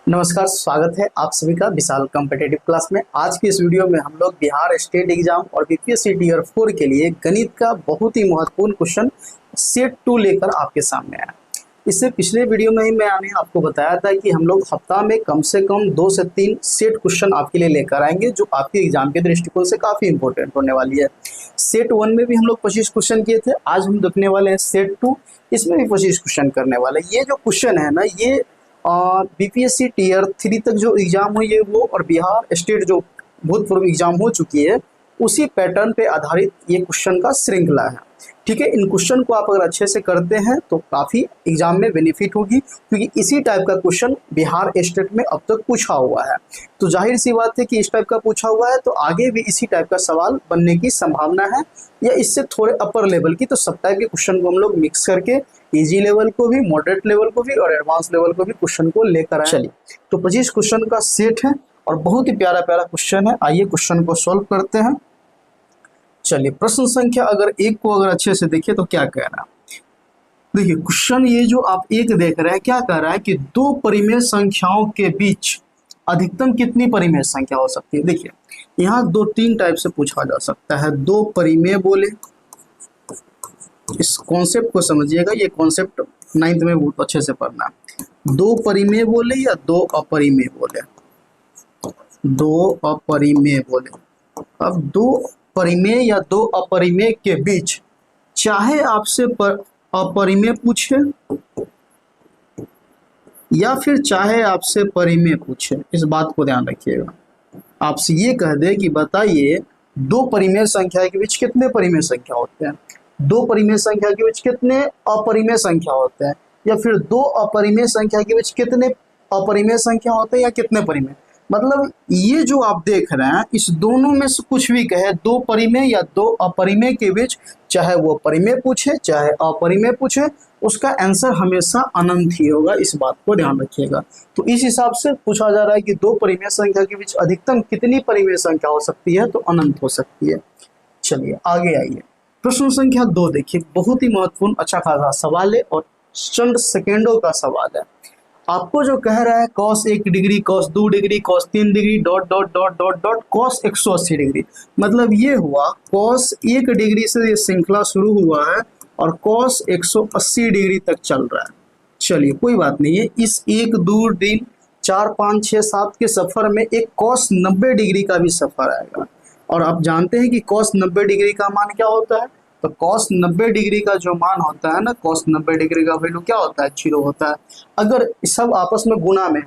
नमस्कार, स्वागत है आप सभी का विशाल कॉम्पिटिटिव क्लास में। आज की इस वीडियो में हम लोग बिहार स्टेट एग्जाम और बीपीएससी टीयर 4 के लिए गणित का बहुत ही महत्वपूर्ण क्वेश्चन सेट 2 लेकर आपके सामने आया। इससे पिछले वीडियो में ही मैंने आपको बताया था कि हम लोग हफ्ता में कम से कम 2 से 3 सेट क्वेश्चन आपके लिए लेकर आएंगे, जो आपके एग्जाम के दृष्टिकोण से काफ़ी इंपॉर्टेंट होने वाली है। सेट 1 में भी हम लोग 25 क्वेश्चन किए थे, आज हम देखने वाले हैं सेट 2, इसमें भी 25 क्वेश्चन करने वाले। ये जो क्वेश्चन है ना, ये बीपीएससी टीयर 3 तक जो एग्जाम हुई है वो और बिहार स्टेट जो भूतपूर्व एग्जाम हो चुकी है उसी पैटर्न पे आधारित ये क्वेश्चन का श्रृंखला है। ठीक है, इन क्वेश्चन को आप अगर अच्छे से करते हैं तो काफ़ी एग्जाम में बेनिफिट होगी, क्योंकि इसी टाइप का क्वेश्चन बिहार स्टेट में अब तक पूछा हुआ है। तो जाहिर सी बात है कि इस टाइप का पूछा हुआ है तो आगे भी इसी टाइप का सवाल बनने की संभावना है, या इससे थोड़े अपर लेवल की। तो सब टाइप के क्वेश्चन को हम लोग मिक्स करके इजी लेवल को भी, मॉडरेट लेवल को भी और एडवांस लेवल को भी क्वेश्चन को लेकर आए। चलिए, तो 25 क्वेश्चन का सेट है और बहुत ही प्यारा प्यारा क्वेश्चन है। आइए क्वेश्चन को सॉल्व करते हैं। चलिए, प्रश्न संख्या अगर 1 को अगर अच्छे से देखिए तो क्या कह रहा है। देखिए क्वेश्चन ये जो आप 1 देख रहे हैं, क्या कह रहा है कि दो परिमेय संख्याओं के बीच अधिकतम कितनी परिमेय संख्या हो सकती है। देखिए यहाँ 2-3 टाइप से पूछा जा सकता है। दो परिमेय बोले, इस कॉन्सेप्ट को समझिएगा, ये कॉन्सेप्ट 9th में बहुत अच्छे से पढ़ना है। दो परिमेय बोले या दो अपरिमेय बोले, दो अपरिमेय बोले। अब दो परिमेय या दो अपरिमेय के बीच चाहे आपसे अपरिमेय पूछे या फिर चाहे आपसे परिमेय पूछे, इस बात को ध्यान रखिएगा। आपसे ये कह दे कि बताइए दो परिमेय संख्या के बीच कितने परिमेय संख्या होते हैं, दो परिमेय संख्या के बीच कितने अपरिमेय संख्या होते हैं, या फिर दो अपरिमेय संख्या के बीच कितने अपरिमेय संख्या होते हैं या कितने परिमेय। मतलब ये जो आप देख रहे हैं, इस दोनों में से कुछ भी कहे, दो परिमेय या दो अपरिमेय के बीच, चाहे वो परिमेय पूछे चाहे अपरिमेय पूछे, उसका आंसर हमेशा अनंत ही होगा। इस बात को ध्यान रखिएगा। तो इस हिसाब से पूछा जा रहा है कि दो परिमेय संख्या के बीच अधिकतम कितनी परिमेय संख्या हो सकती है, तो अनंत हो सकती है। चलिए आगे आइए, प्रश्न संख्या 2 देखिए, बहुत ही महत्वपूर्ण अच्छा खासा सवाल है और चंद सेकेंडों का सवाल है। आपको जो कह रहा है cos 1 degree, cos 2 degree, cos 3 degree, dot dot dot dot dot cos 180 degree. मतलब ये हुआ cos 1 डिग्री से ये श्रृंखला शुरू हुआ है और cos 180 डिग्री तक चल रहा है। चलिए कोई बात नहीं है, इस 1 2 3 4 5 6 7 के सफर में एक cos 90 डिग्री का भी सफर आएगा। और आप जानते हैं कि cos 90 डिग्री का मान क्या होता है। तो cos 90 डिग्री का जो मान होता है ना, cos 90 डिग्री का वैल्यू क्या होता है, 0 होता है। अगर सब आपस में गुना में,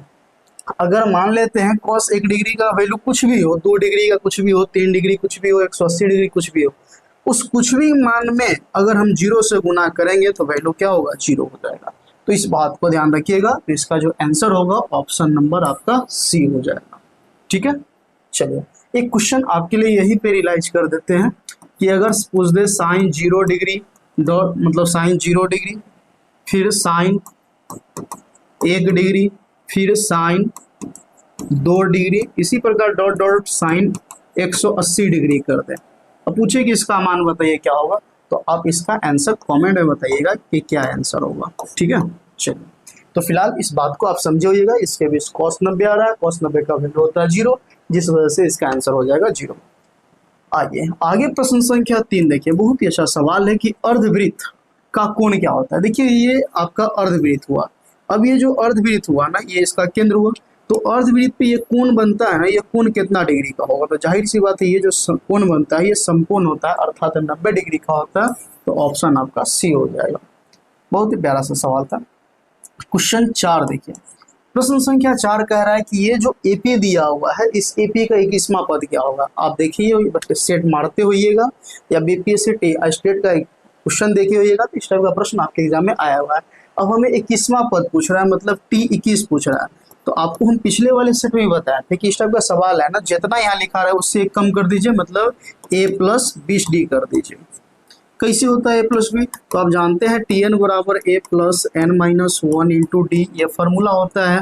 अगर मान लेते हैं cos 1 डिग्री का वैल्यू कुछ भी हो, 2 डिग्री का कुछ भी हो, 3 डिग्री कुछ भी हो, 180 डिग्री कुछ भी हो, उस कुछ भी मान में अगर हम 0 से गुना करेंगे तो वैल्यू क्या होगा, 0 हो जाएगा। तो इस बात को ध्यान रखिएगा। तो इसका जो आंसर होगा ऑप्शन नंबर आपका सी हो जाएगा। ठीक है, चलिए एक क्वेश्चन आपके लिए यही पे रियलाइज कर देते हैं कि अगर पूछ दे साइन 0 डिग्री डॉट, मतलब साइन 0 डिग्री, फिर साइन 1 डिग्री, फिर साइन 2 डिग्री, इसी प्रकार डॉट डॉट साइन 180 डिग्री कर दे। अब पूछे कि इसका मान बताइए क्या होगा, तो आप इसका आंसर कमेंट में बताइएगा कि क्या आंसर होगा। ठीक है, चलिए तो फिलहाल इस बात को आप समझे होइएगा। इसके बीच cos 90 आ रहा है, cos 90 का वैल्यू होता है 0, जिस वजह से इसका आंसर हो जाएगा 0। आगे प्रश्न संख्या 3 देखिए, बहुत ही अच्छा सवाल है कि अर्धवृत्त का कोण क्या होता है। देखिए ये आपका अर्धवृत्त हुआ। अब ये जो अर्धवृत्त हुआ ना, ये इसका केंद्र हुआ, तो अर्धवृत्त पे ये कोण बनता है ना, ये कोण कितना डिग्री का होगा। तो जाहिर सी बात है ये जो कोण बनता है ये समकोण होता है, अर्थात 90 डिग्री का होता है। तो ऑप्शन आपका सी हो जाएगा। बहुत ही प्यारा सा सवाल था। क्वेश्चन 4 देखिए, प्रश्न संख्या 4 कह रहा है कि ये जो एपी दिया हुआ है, इस एपी का 21वां पद क्या होगा। आप देखिए, सेट मारते होइएगा या बीपीएससी स्टेट का क्वेश्चन देखे होइएगा, तो इस टाइप का प्रश्न आपके एग्जाम में आया हुआ है। अब हमें 21वां पद पूछ रहा है, मतलब T21 पूछ रहा है। तो आपको हम पिछले वाले सेट में बताए थे कि इस टाइप का सवाल है ना, जितना यहाँ लिखा रहा है उससे एक कम कर दीजिए, मतलब a+20d कर दीजिए। कैसे होता है a+b, तो आप जानते हैं Tn बराबर a+n-1 इंटू डी, ये फॉर्मूला होता है।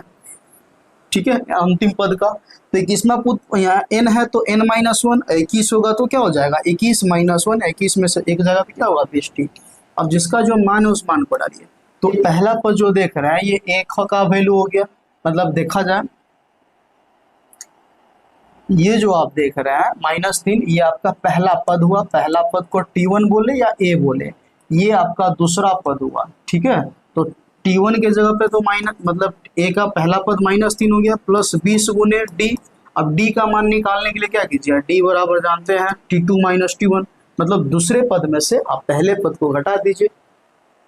ठीक है, अंतिम पद का। तो 21वां पद यहाँ n है तो n-1 21 होगा, तो क्या हो जाएगा 21 - 1, 21 में से एक जगह पे क्या होगा 20t। अब जिसका जो मान है उस मान को डालिए। तो पहला पद जो देख रहे हैं ये 1 का वैल्यू हो गया, मतलब देखा जाए, ये जो आप देख रहे हैं -3, ये आपका पहला पद हुआ। पहला पद को T1 बोले या A बोले, ये आपका दूसरा पद हुआ। ठीक है, तो T1 के जगह पे तो माइनस, मतलब A का पहला पद -3 हो गया, प्लस 20 गुने D। अब D का मान निकालने के लिए क्या कीजिए, D बराबर जानते हैं T2 - T1, मतलब दूसरे पद में से आप पहले पद को घटा दीजिए,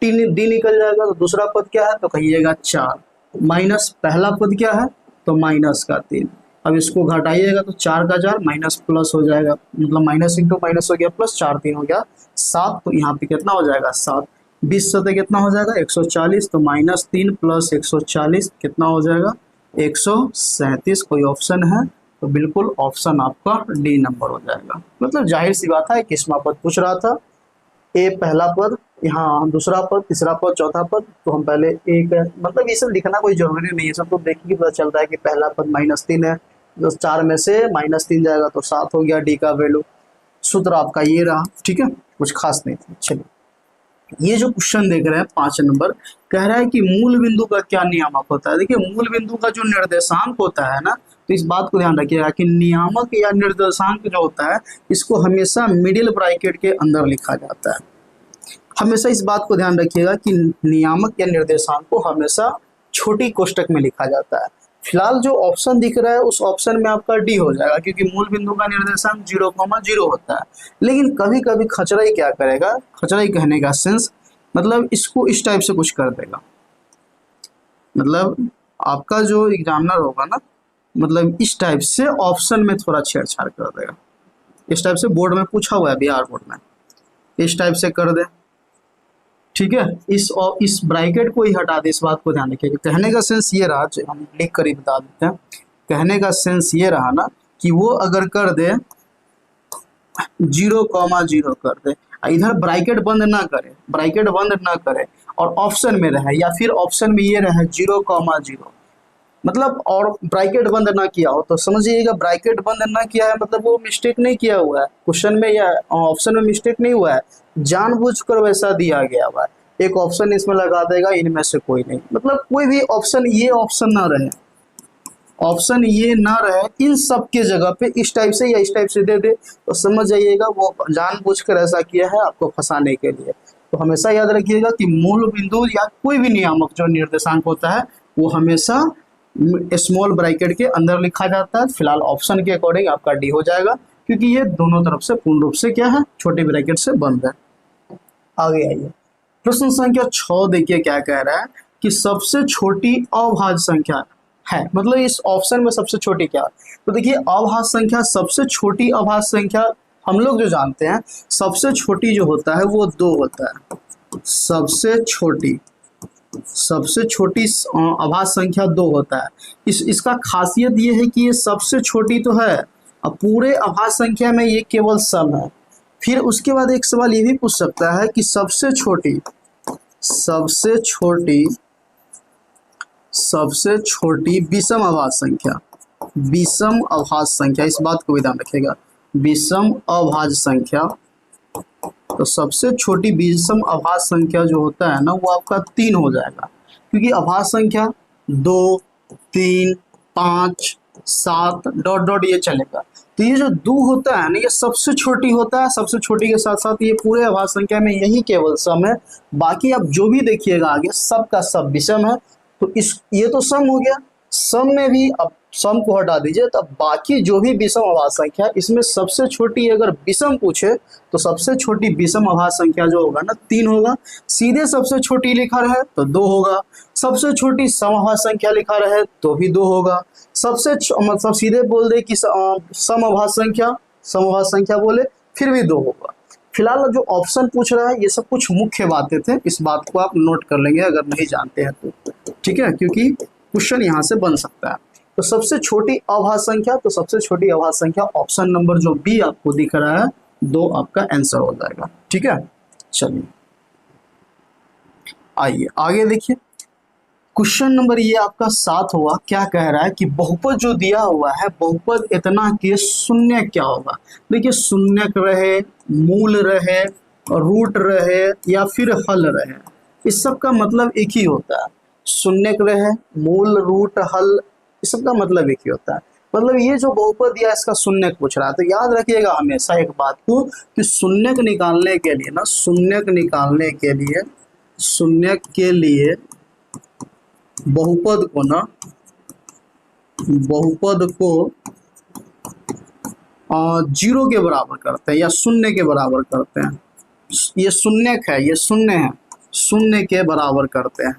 D निकल जाएगा। तो दूसरा पद क्या है, तो कहिएगा 4, माइनस पहला पद क्या है, तो -3। अब इसको घटाइएगा तो 4 का 4 माइनस प्लस हो जाएगा, मतलब माइनस इंटू माइनस हो गया प्लस, 4 3 हो गया 7। तो यहाँ पे कितना हो जाएगा 7, 20 सतह कितना हो जाएगा 140। तो -3 प्लस 140 कितना हो जाएगा 137। कोई ऑप्शन है, तो बिल्कुल ऑप्शन आपका डी नंबर हो जाएगा। मतलब जाहिर सी बात है, किस्मा पद पूछ रहा था, ए पहला पद, यहाँ दूसरा पद, तीसरा पद, चौथा पद, तो हम पहले एक, मतलब ये सब लिखना कोई जरूरी नहीं है, सब तो देखने की पता चलता है कि पहला पद -3 है, तो 4 में से -3 जाएगा तो 7 हो गया डी का वैल्यू। सूत्र आपका ये रहा। ठीक है, कुछ खास नहीं था। चलिए, ये जो क्वेश्चन देख रहे हैं 5 नंबर, कह रहा है कि मूल बिंदु का क्या नियामक होता है। देखिए, मूल बिंदु का जो निर्देशांक होता है ना, तो इस बात को ध्यान रखिएगा कि नियामक या निर्देशांक जो होता है, इसको हमेशा मिडिल ब्रैकेट के अंदर लिखा जाता है। हमेशा इस बात को ध्यान रखिएगा कि नियामक या निर्देशांक को हमेशा छोटी कोष्टक में लिखा जाता है। फिलहाल जो ऑप्शन दिख रहा है उस ऑप्शन में आपका डी हो जाएगा, क्योंकि मूल बिंदु का निर्देशांक 0,0 होता है। लेकिन कभी कभी खचराई क्या करेगा, खचराई कहने का सेंस मतलब इसको इस टाइप से कुछ कर देगा, मतलब आपका जो एग्जामिनर होगा ना, मतलब इस टाइप से ऑप्शन में थोड़ा छेड़छाड़ कर देगा। इस टाइप से बोर्ड में पूछा हुआ है, बिहार बोर्ड में, इस टाइप से कर दे। ठीक है, इस ब्रैकेट को ही हटा दे, इस बात को ध्यान रखिए। कहने का सेंस ये रहा, हम लिख कर ही बता देते हैं। कहने का सेंस ये रहा ना कि वो अगर कर दे 0,0 कर दे, इधर ब्रैकेट बंद ना करे, ब्रैकेट बंद ना करे और ऑप्शन में रहे, या फिर ऑप्शन में ये रहे 0,0, मतलब और ब्रैकेट बंद ना किया हो, तो समझिएगा ब्रैकेट बंद ना किया है मतलब वो मिस्टेक नहीं किया हुआ है, क्वेश्चन में या ऑप्शन में मिस्टेक नहीं हुआ है, जानबूझकर वैसा दिया गया हुआ है। एक ऑप्शन इसमें लगा देगा, इनमें से कोई नहीं, मतलब कोई भी ऑप्शन, ये ऑप्शन ना रहे, ऑप्शन ये ना रहे, इन सब के जगह पे इस टाइप से या इस टाइप से दे दे, तो समझ जाइएगा वो जानबूझकर ऐसा किया है आपको फंसाने के लिए। तो हमेशा याद रखिएगा कि मूल बिंदु या कोई भी नियामक जो निर्देशांक होता है वो हमेशा स्मॉल ब्रैकेट के अंदर लिखा जाता है। फिलहाल ऑप्शन के अकॉर्डिंग आपका डी हो जाएगा, क्योंकि ये दोनों तरफ से पूर्ण रूप से क्या है, छोटे ब्रैकेट से बंद है। आगे आइए, प्रश्न संख्या 6 देखिए क्या कह रहा है कि सबसे छोटी अभाज्य संख्या है, मतलब इस ऑप्शन में सबसे छोटी क्या है। तो देखिए, अभाज्य संख्या, सबसे छोटी अभाज्य संख्या हम लोग जो जानते हैं, सबसे छोटी जो होता है वो 2 होता है। सबसे छोटी अभाज्य संख्या 2 होता है। इसका खासियत ये है कि ये सबसे छोटी तो है, अब पूरे अभाज्य संख्या में ये केवल सम है। फिर उसके बाद एक सवाल ये भी पूछ सकता है कि सबसे छोटी विषम अभाज्य संख्या, इस बात को भी ध्यान रखिएगा, विषम अभाज्य संख्या। तो सबसे छोटी विषम अभाज्य संख्या जो होता है ना, वो आपका 3 हो जाएगा, क्योंकि अभाज्य संख्या 2, 3, 5, 7 डॉट डॉट ये चलेगा। तो ये जो 2 होता है ना, ये सबसे छोटी होता है, सबसे छोटी के साथ साथ ये पूरे अभाज्य संख्या में यही केवल सम है। बाकी आप जो भी देखिएगा आगे, सब का सब विषम है। तो ये तो सम हो गया, सम में भी अब सम को हटा दीजिए, तब बाकी जो भी विषम अभाज्य संख्या, इसमें सबसे छोटी अगर विषम पूछे तो सबसे छोटी विषम अभाज्य संख्या जो होगा ना 3 होगा। सीधे सबसे छोटी लिखा रहे तो 2 होगा, सबसे छोटी समअभाज्य संख्या लिखा रहे तो भी 2 होगा, मतलब सीधे बोल दे कि समअभाज्य संख्या बोले फिर भी 2 होगा। फिलहाल जो ऑप्शन पूछ रहा है ये सब कुछ मुख्य बातें थे, इस बात को आप नोट कर लेंगे अगर नहीं जानते हैं तो, ठीक है, क्योंकि क्वेश्चन यहाँ से बन सकता है। तो सबसे छोटी अभाज्य संख्या, तो सबसे छोटी अभाज्य संख्या ऑप्शन नंबर जो बी आपको दिख रहा है 2 आपका आंसर हो जाएगा। ठीक है, चलिए आइए आगे देखिए, क्वेश्चन नंबर ये आपका 7 हुआ। क्या कह रहा है कि बहुपद जो दिया हुआ है, बहुपद इतना के शून्य क्या होगा। देखिए, शून्य रहे, मूल रहे, रूट रहे या फिर हल रहे, इस सब का मतलब एक ही होता है। शून्य रहे, मूल, रूट, हल, इस सब का मतलब एक ही होता है। मतलब ये जो बहुपद दिया इसका शून्यक पूछ रहा है, तो याद रखिएगा हमेशा एक बात को कि शून्यक निकालने के लिए ना, शून्यक निकालने के लिए, शून्यक के लिए बहुपद को ना, बहुपद को जीरो के बराबर करते हैं या शून्य के बराबर करते हैं। ये शून्यक है, ये शून्य है, शून्य के बराबर करते हैं।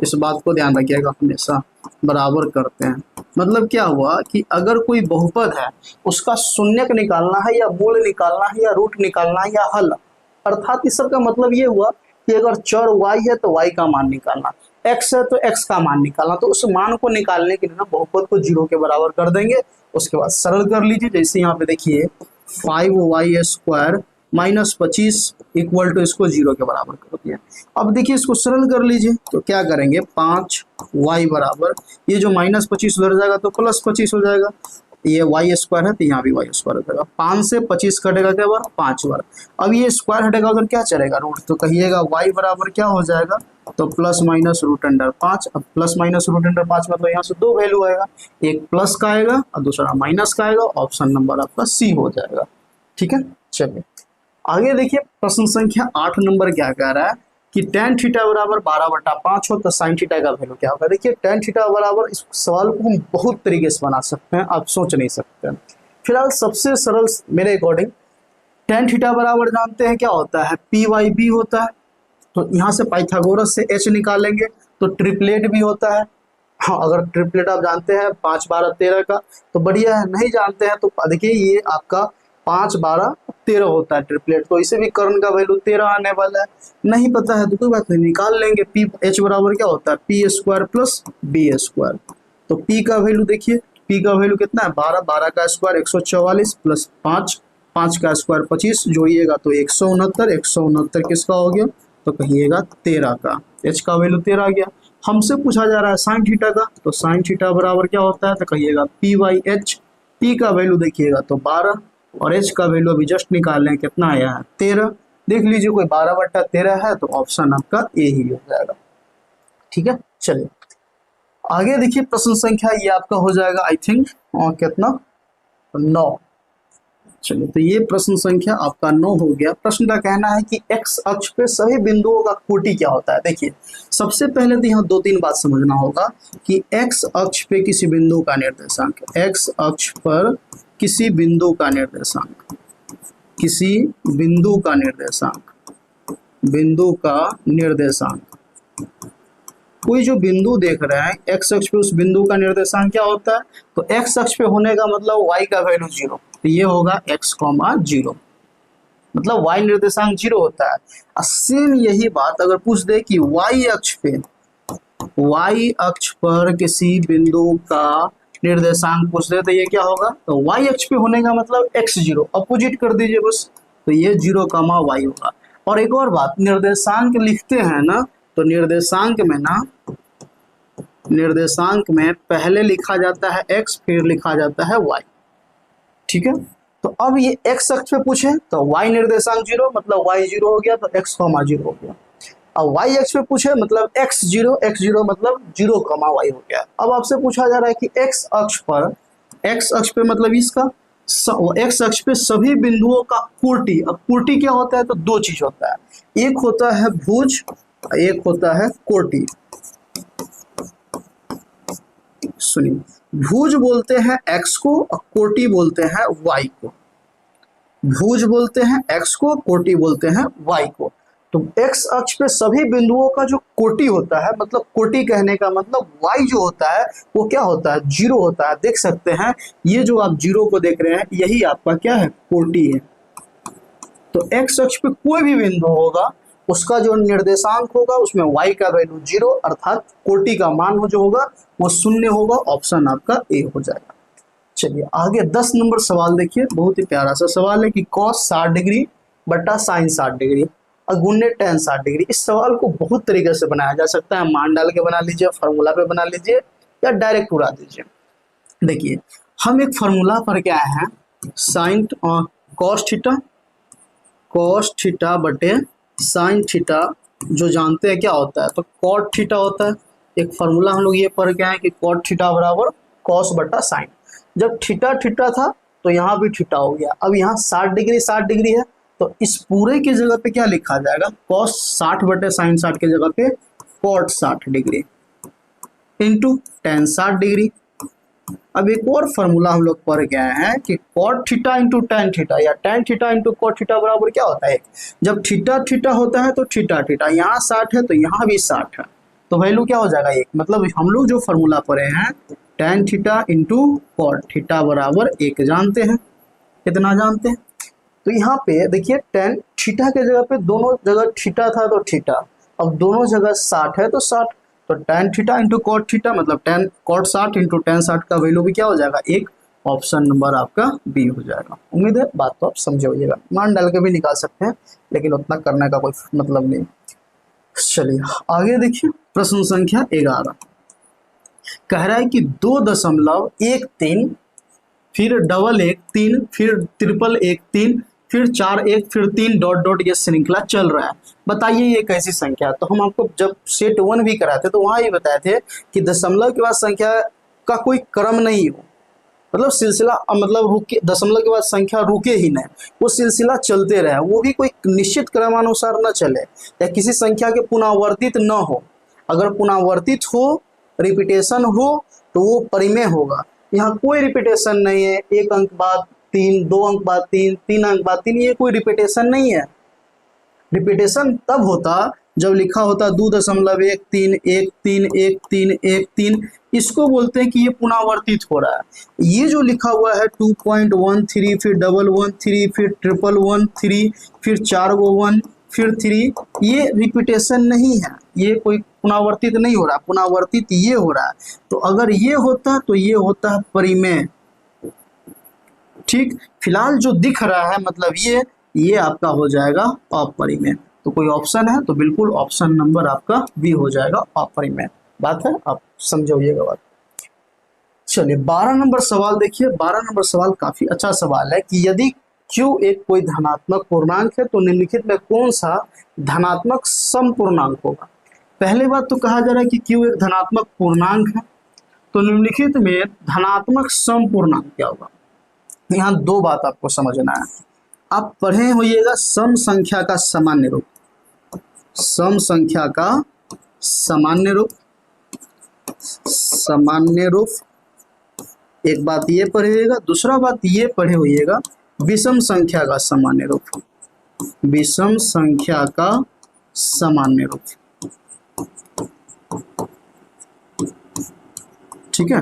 इस बात को ध्यान रखिएगा, हमेशा बराबर करते हैं। मतलब क्या हुआ कि अगर कोई बहुपद है उसका शून्यक निकालना है या मूल निकालना है या रूट निकालना है या हल, अर्थात इस सब का मतलब ये हुआ कि अगर चर y है तो y का मान निकालना, x है तो x का मान निकालना। तो उस मान को निकालने के लिए ना बहुपद को जीरो के बराबर कर देंगे। उसके बाद सरल कर लीजिए, जैसे यहाँ पे देखिए 5y² माइनस 25 इक्वल टू इसको जीरो के बराबर कर दिया। अब देखिए इसको सरल कर लीजिए, तो क्या करेंगे 5y बराबर, ये जो माइनस 25 उधर जाएगा तो प्लस 25 हो जाएगा, ये y² है तो यहाँ भी y² हो जाएगा। 5 से 25 कटेगा क्या बार, 5 बार। अब ये स्क्वायर हटेगा उधर क्या चलेगा, रूट, तो कहिएगा y बराबर क्या हो जाएगा, तो प्लस माइनस रूट अंडर 5। अब प्लस माइनस रूट अंडर 5 मतलब यहाँ से दो वैल्यू आएगा, एक प्लस का आएगा और दूसरा माइनस का आएगा। ऑप्शन नंबर आपका सी हो जाएगा। ठीक है, चलिए आगे देखिए प्रश्न संख्या 8 नंबर क्या कह रहा है कि tan थीटा बराबर 12/5 हो तो sin थीटा का वैल्यू क्या होगा। देखिए tan थीटा बराबर, इस सवाल को हम बहुत तरीके से बना सकते हैं, आप सोच नहीं सकते। फिलहाल सबसे सरल मेरे अकॉर्डिंग tan थीटा बराबर जानते हैं क्या होता है, p/b होता है। तो यहाँ से पाइथागोरस से h निकालेंगे तो ट्रिपलेट भी होता है। हाँ, अगर ट्रिपलेट आप जानते हैं 5, 12, 13 का तो बढ़िया है, नहीं जानते हैं तो देखिए ये आपका 5, 12, 13 होता है ट्रिपलेट। तो इसे भी कर्ण का वैल्यू 13 आने वाला है। नहीं पता है तो कोई बात नहीं, निकाल लेंगे। पी एच बराबर क्या होता है, p² प्लस b²। तो p का वैल्यू देखिए, p का वैल्यू कितना है 12, 12 का स्क्वायर 144 प्लस 5, 5 का स्क्वायर 25, जोड़िएगा तो 169, 169 किसका हो गया, तो कहिएगा 13 का। h का वैल्यू 13 आ गया। हमसे पूछा जा रहा है साइन थीटा का, तो साइन थीटा बराबर क्या होता है, तो कहिएगा p/h। p का वैल्यू देखिएगा तो 12 और h का वैल्यू अभी जस्ट निकाल लें, कितना आया है 13। देख लीजिए कोई 12/13 है तो ऑप्शन आपका ए ही हो जाएगा। ठीक है, चलिए आगे देखिए प्रश्न संख्या ये आपका हो जाएगा आई थिंक और कितना 9। चलिए तो ये प्रश्न संख्या आपका 9 हो गया। प्रश्न का कहना है कि x अक्ष पे सभी बिंदुओं का कोटि क्या होता है। देखिए सबसे पहले तो यहाँ 2-3 बात समझना होगा कि x अक्ष पे किसी बिंदु का निर्देशांक, x अक्ष पर किसी बिंदु का निर्देशांक, किसी बिंदु का निर्देशांक, बिंदु का निर्देशांक, कोई जो बिंदु देख रहे हैं x अक्ष पे उस बिंदु का निर्देशांक क्या होता है, तो x अक्ष पे होने का मतलब y का वैल्यू 0, तो ये होगा x, 0, मतलब y निर्देशांक 0 होता है। और सेम यही बात अगर पूछ दे कि y अक्ष पे, y अक्ष पर किसी बिंदु का निर्देशांक पूछ दे तो ये क्या होगा, तो y अक्ष पे होने का मतलब x 0, अपोजिट कर दीजिए बस, तो ये 0, y होगा। और एक और बात, निर्देशांक लिखते हैं ना, तो निर्देशांक में ना, निर्देशांक में पहले लिखा जाता है x फिर लिखा जाता है y। ठीक है, तो अब ये x अक्ष पे पूछे तो y निर्देशांक 0 मतलब y 0 हो गया, तो x, 0 हो गया। अब y अक्ष पे पूछे मतलब x 0 मतलब 0, y हो गया। अब आपसे पूछा जा रहा है कि x अक्ष पे मतलब इसका x अक्ष पे सभी बिंदुओं का कोटि। अब कोटि क्या होता है, तो दो चीज होता है, एक होता है भुज, एक होता है कोटि। सुनिए, भुज बोलते हैं x को और कोटि बोलते हैं y को। भुज बोलते हैं x को, कोटि बोलते हैं y को। तो x अक्ष पे सभी बिंदुओं का जो कोटि होता है, मतलब कोटि कहने का मतलब y जो होता है वो क्या होता है, 0 होता है। देख सकते हैं ये जो आप 0 को देख रहे हैं यही आपका क्या है, कोटि है। तो x अक्ष पे कोई भी बिंदु होगा उसका जो निर्देशांक होगा उसमें y का वैल्यू 0, अर्थात कोटि का मान जो होगा वो 0 होगा। ऑप्शन आपका ए हो जाएगा। चलिए आगे 10 नंबर सवाल देखिए, बहुत ही प्यारा सा सवाल है कि cos 60 डिग्री बटा sin 60 डिग्री और गुणे tan 60 डिग्री। इस सवाल को बहुत तरीके से बनाया जा सकता है, मान डाल के बना लीजिए, फार्मूला पे बना लीजिए या डायरेक्ट उड़ा दीजिए। देखिए हम एक फार्मूला पर क्या है, साइन cos थीटा बटे साइन थीटा जो जानते हैं क्या होता है, तो cot थीटा होता है। एक फॉर्मूला हम लोग ये पढ़ के आए कि कॉट थीटा बराबर कॉस बटा साइन। जब थीटा थीटा था तो यहाँ भी थीटा हो गया। अब यहाँ 60 डिग्री है, तो इस पूरे की जगह पे क्या लिखा जाएगा, कॉस 60 बटे साइन 60 की जगह पे cot 60 degree into tan 60 degree. अब एक और फॉर्मूला हम लोग पढ़ गए हैं कि cot theta into tan theta या tan theta into cot theta बराबर क्या होता है, जब थीटा थीटा होता है तो थीटा थीटा, यहाँ 60 है तो यहाँ भी 60 है, तो वैल्यू क्या हो जाएगा 1। मतलब हम लोग जो फॉर्मूला पढ़े हैं tan theta into cot theta बराबर 1 जानते हैं। कितना जानते हैं, तो यहाँ पे देखिए टेन थीटा के जगह पे दोनों जगह थीटा था तो थीटा, अब दोनों जगह 60 है तो 60, तो tan theta into cot theta मतलब टेन कॉट 60 इंटू टेन 60 का वैल्यू भी क्या हो जाएगा 1। ऑप्शन नंबर आपका बी हो जाएगा। उम्मीद है बात तो आप समझे होइएगा, मान डाल के भी निकाल सकते हैं लेकिन उतना करने का कोई मतलब नहीं। चलिए आगे देखिए, प्रश्न संख्या 11 कह रहा है कि 2.13 फिर डबल 1 3 फिर ट्रिपल 1 3 फिर 4 1 फिर 3 डॉट डॉट ये श्रृंखला चल रहा है, बताइए ये कैसी संख्या है। तो हम आपको जब सेट 1 भी कराए थे तो वहाँ ये बताए थे कि दशमलव के बाद संख्या का कोई क्रम नहीं हो, मतलब सिलसिला मतलब रुके, दशमलव के बाद संख्या रुके ही नहीं, वो सिलसिला चलते रहे, वो भी कोई निश्चित क्रमानुसार न चले या किसी संख्या के पुनरावर्तित न हो। अगर पुनरावर्तित हो, रिपीटेशन हो तो वो परिमेय होगा। यहाँ कोई रिपीटेशन नहीं है, 1 अंक बाद 3, 2 अंक बाद 3, 3 अंक बाद 3, ये कोई रिपीटेशन नहीं है। रिपीटेशन तब होता जब लिखा होता 2.13 1 3 1 3 1 3, इसको बोलते हैं कि ये पुनरावर्तित हो रहा है। ये जो लिखा हुआ है 2.13 फिर 113 फिर 111 फिर 4 गो 1 फिर 3, ये रिपीटेशन नहीं है, ये कोई पुनरावर्तित नहीं हो रहा, पुनरावर्तित ये हो रहा है। तो अगर ये होता तो ये होता है परिमेय। ठीक, फिलहाल जो दिख रहा है मतलब ये आपका हो जाएगा अपरिमेय। तो कोई ऑप्शन है तो बिल्कुल ऑप्शन नंबर आपका बी हो जाएगा अपरिमेय। बात है, आप समझिएगा बात। चलिए 12 नंबर सवाल देखिए। 12 नंबर सवाल काफी अच्छा सवाल है कि यदि Q एक कोई धनात्मक पूर्णांक है तो निम्नलिखित में कौन सा धनात्मक सम पूर्णांक होगा। पहले बात तो कहा जा रहा है कि Q एक धनात्मक पूर्णांक है, तो निम्नलिखित में धनात्मक सम पूर्णांक क्या होगा। यहाँ दो बात आपको समझना है, आप पढ़े होइएगा सम संख्या का सामान्य रूप, सम संख्या का सामान्य रूप, सामान्य रूप एक बात ये पढ़िएगा। दूसरा बात ये पढ़े होइएगा विषम संख्या का सामान्य रूप, विषम संख्या का सामान्य रूप। ठीक है,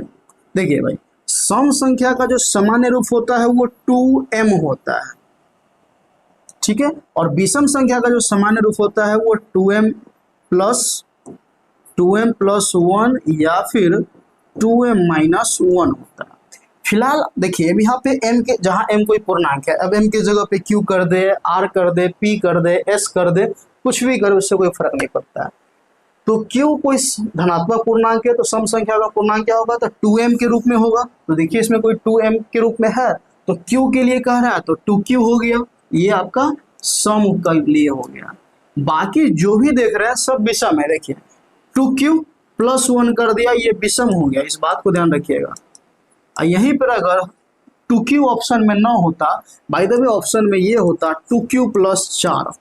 देखिए भाई सम संख्या का जो सामान्य रूप होता है वो 2m होता है, ठीक है, और विषम संख्या का जो सामान्य रूप होता है वो 2m प्लस 1 या फिर 2m माइनस 1 होता है। फिलहाल देखिए अब यहाँ पे m के, जहाँ m कोई पूर्णांक है, अब m के जगह पे q कर दे, r कर दे, p कर दे, s कर दे, कुछ भी करे उससे कोई फर्क नहीं पड़ता है। तो q कोई धनात्मक पूर्णांक है तो सम संख्या का पूर्णांक क्या होगा, तो 2m के रूप में होगा। तो देखिए इसमें कोई 2m के रूप में है तो q के लिए कह रहा है तो 2q हो गया, ये आपका सम का लिए हो गया। बाकी जो भी देख रहे हैं सब विषम है। देखिए 2q प्लस 1 कर दिया, ये विषम हो गया, इस बात को ध्यान रखिएगा। यहीं पर अगर 2q ऑप्शन में ना होता, बाय द वे ऑप्शन में ये होता 2q प्लस 4,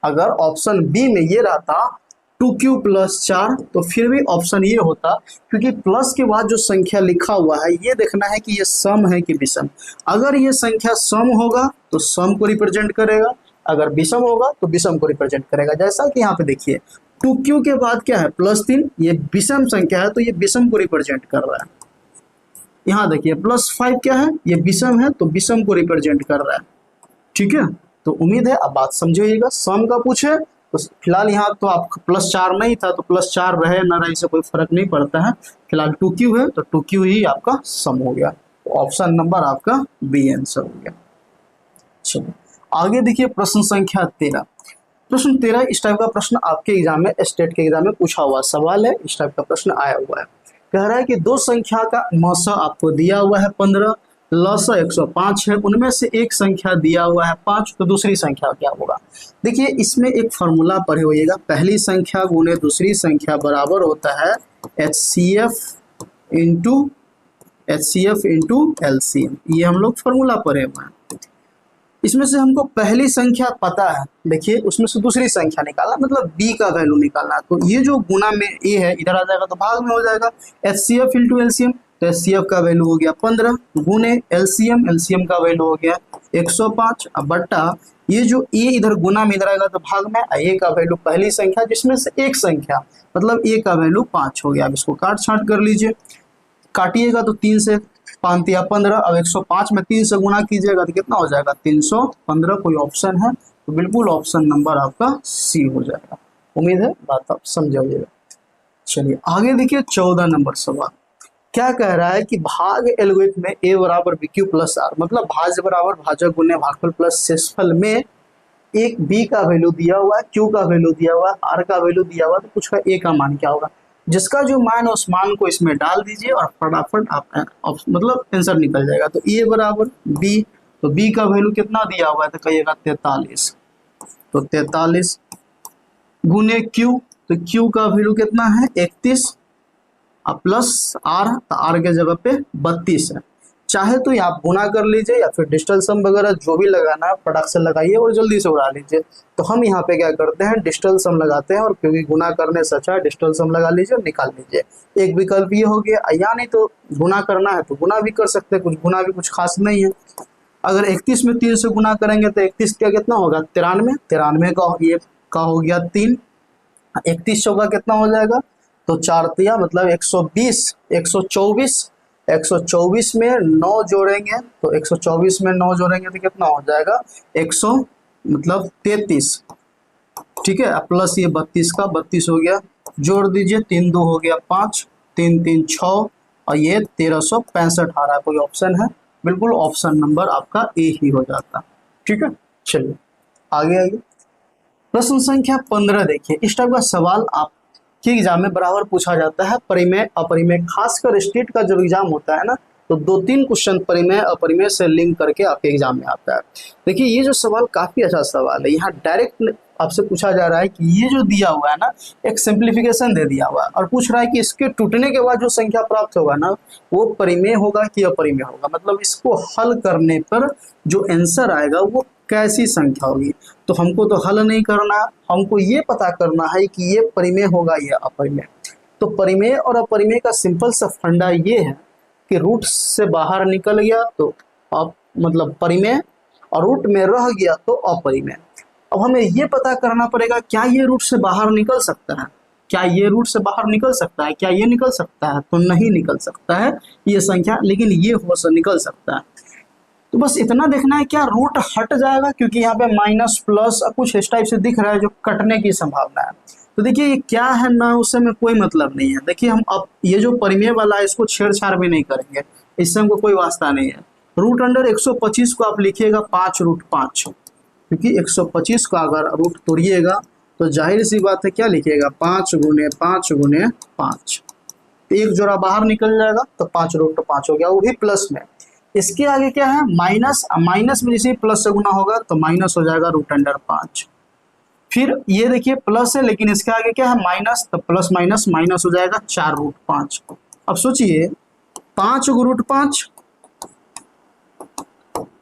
अगर ऑप्शन बी में ये रहता 2q प्लस 4 तो फिर भी ऑप्शन ये होता, क्योंकि प्लस के बाद जो संख्या लिखा हुआ है ये देखना है कि ये सम है कि विषम। अगर ये संख्या सम होगा तो सम को रिप्रेजेंट करेगा, अगर विषम होगा तो विषम को रिप्रेजेंट करेगा। जैसा कि यहाँ पे देखिए 2q के बाद क्या है +3, ये विषम संख्या है तो ये विषम को रिप्रेजेंट कर रहा है। यहाँ देखिए +5 क्या है, ये विषम है तो विषम को रिप्रेजेंट कर रहा है। ठीक है, तो उम्मीद है अब बात समझिएगा। सम का पूछे तो फिलहाल यहाँ तो आपका +4 नहीं था तो +4 रहे ना रहे इससे कोई फर्क नहीं पड़ता है। फिलहाल 2q है तो 2q ही आपका सम हो गया, तो ऑप्शन नंबर आपका बी आंसर हो गया। चलो आगे देखिए प्रश्न संख्या 13। प्रश्न 13 इस टाइप का प्रश्न आपके एग्जाम में, स्टेट के एग्जाम में पूछा हुआ सवाल है, इस टाइप का प्रश्न आया हुआ है। कह रहा है कि दो संख्या का मौसा आपको दिया हुआ है 15 लस 105 है, उनमें से एक संख्या दिया हुआ है 5, तो दूसरी संख्या क्या होगा। देखिए इसमें एक फॉर्मूला पढ़े होइएगा, पहली संख्या गुने दूसरी संख्या बराबर होता है HCF इंटू LCM। ये हम लोग फॉर्मूला पढ़े हुए हैं। इसमें से हमको पहली संख्या पता है, देखिए उसमें से दूसरी संख्या निकालना, मतलब b का वैल्यू निकालना। तो ये जो गुना में a है इधर आ जाएगा तो भाग में हो जाएगा, HCF इंटू LCM। तो HCF का वैल्यू हो गया 15 गुने LCM का वैल्यू हो गया 105। अब बट्टा ये जो a इधर गुना में इधर आएगा तो भाग में, a का वैल्यू पहली संख्या जिसमें से एक संख्या, मतलब a का वैल्यू 5 हो गया। अब इसको काट छांट कर लीजिए, काटिएगा तो 3 से 5 या 15। अब 105 में 3 से गुना कीजिएगा तो कितना हो जाएगा 315। कोई ऑप्शन है तो बिल्कुल ऑप्शन नंबर आपका सी हो जाएगा। उम्मीद है बात आप समझिएगा। चलिए आगे देखिए 14 नंबर सवाल क्या कह रहा है कि भाग एल्गोरिथम में a बराबर bq प्लस r, मतलब भाज्य बराबर भाजक गुने भागफल प्लस शेषफल में एक b का वैल्यू दिया हुआ है, q का वैल्यू दिया हुआ है, r का वैल्यू दिया हुआ है, तो कुछ का a का मान क्या होगा। जिसका जो मान है उस मान को इसमें डाल दीजिए और फटाफट आप मतलब आंसर निकल जाएगा। तो a बराबर b, तो b का वैल्यू कितना दिया हुआ है तो कहिएगा 43, तो 43 गुने q, तो q का वैल्यू कितना है 31 प्लस r, तो r के जगह पे 32 है। चाहे तो आप गुना कर लीजिए या फिर डिजिटल सम वगैरह जो भी लगाना है फटाक से लगाइए और जल्दी से उड़ा लीजिए। तो हम यहाँ पे क्या करते हैं डिजिटल सम लगाते हैं, और क्योंकि गुना करने से अच्छा है डिजिटल सम लगा लीजिए और निकाल लीजिए। एक विकल्प ये हो गया, या नहीं तो गुना करना है तो गुना भी कर सकते हैं, कुछ गुना भी कुछ खास नहीं है। अगर 31 में 3 से गुना करेंगे तो 31 का कितना होगा 93, 93 का ये का हो गया 3, 31 चौका कितना हो जाएगा तो 4 तिया मतलब 120, 124, 124 में 9 जोड़ेंगे तो 124 में 9 जोड़ेंगे तो कितना हो जाएगा 100 मतलब 33, ठीक है। प्लस ये 32 का 32 हो गया, जोड़ दीजिए 3 2 हो गया 5, 3 3 6 और ये 1365 आ रहा है। कोई ऑप्शन है, बिल्कुल ऑप्शन नंबर आपका ए ही हो जाता, ठीक है। चलिए आगे आइए प्रश्न संख्या 15 देखिए। इस टाइप का सवाल आपके एग्जाम में बराबर पूछा जाता है, परिमेय अपरिमेय, खासकर स्टेट का जब एग्जाम होता है ना तो 2-3 क्वेश्चन परिमेय अपरिमेय से लिंक करके आपके एग्जाम में आता है। देखिए ये जो सवाल काफी अच्छा सवाल है, यहाँ डायरेक्ट आपसे पूछा जा रहा है कि ये जो दिया हुआ है ना एक सिंप्लीफिकेशन दे दिया हुआ है और पूछ रहा है कि इसके टूटने के बाद जो संख्या प्राप्त होगा ना वो परिमेय होगा कि अपरिमेय होगा, मतलब इसको हल करने पर जो आंसर आएगा वो कैसी संख्या होगी। तो हमको तो हल नहीं करना, हमको ये पता करना है कि ये परिमेय होगा या अपरिमेय। तो परिमेय और अपरिमेय का सिंपल सा फंडा ये है कि रूट से बाहर निकल गया तो मतलब परिमेय और रूट में रह गया तो अपरिमेय। अब हमें ये पता करना पड़ेगा क्या ये रूट से बाहर निकल सकता है, क्या ये रूट से बाहर निकल सकता है, क्या ये निकल सकता है, तो नहीं निकल सकता है ये संख्या, लेकिन ये हो से निकल सकता है। तो बस इतना देखना है क्या रूट हट जाएगा, क्योंकि यहाँ पे माइनस प्लस कुछ इस टाइप से दिख रहा है जो कटने की संभावना है। तो देखिए ये क्या है ना उससे में कोई मतलब नहीं है। देखिए हम अब ये जो परिमेय वाला है इसको छेड़छाड़ भी नहीं करेंगे, इससे हमको कोई वास्ता नहीं है। रूट अंडर 125 को आप लिखिएगा 5√5, क्योंकि 125 का अगर रूट तोड़िएगा तो जाहिर सी बात है क्या लिखिएगा 5 गुने 5 गुने 5, तो एक जोड़ा बाहर निकल जाएगा तो 5√5 हो गया, वो भी प्लस में। इसके आगे क्या है माइनस, माइनस में जैसे प्लस से गुना होगा तो माइनस हो जाएगा रूट अंडर 5। फिर ये देखिए प्लस है लेकिन इसके आगे क्या है माइनस, तो प्लस माइनस माइनस हो जाएगा 4√5। अब सोचिए 5√5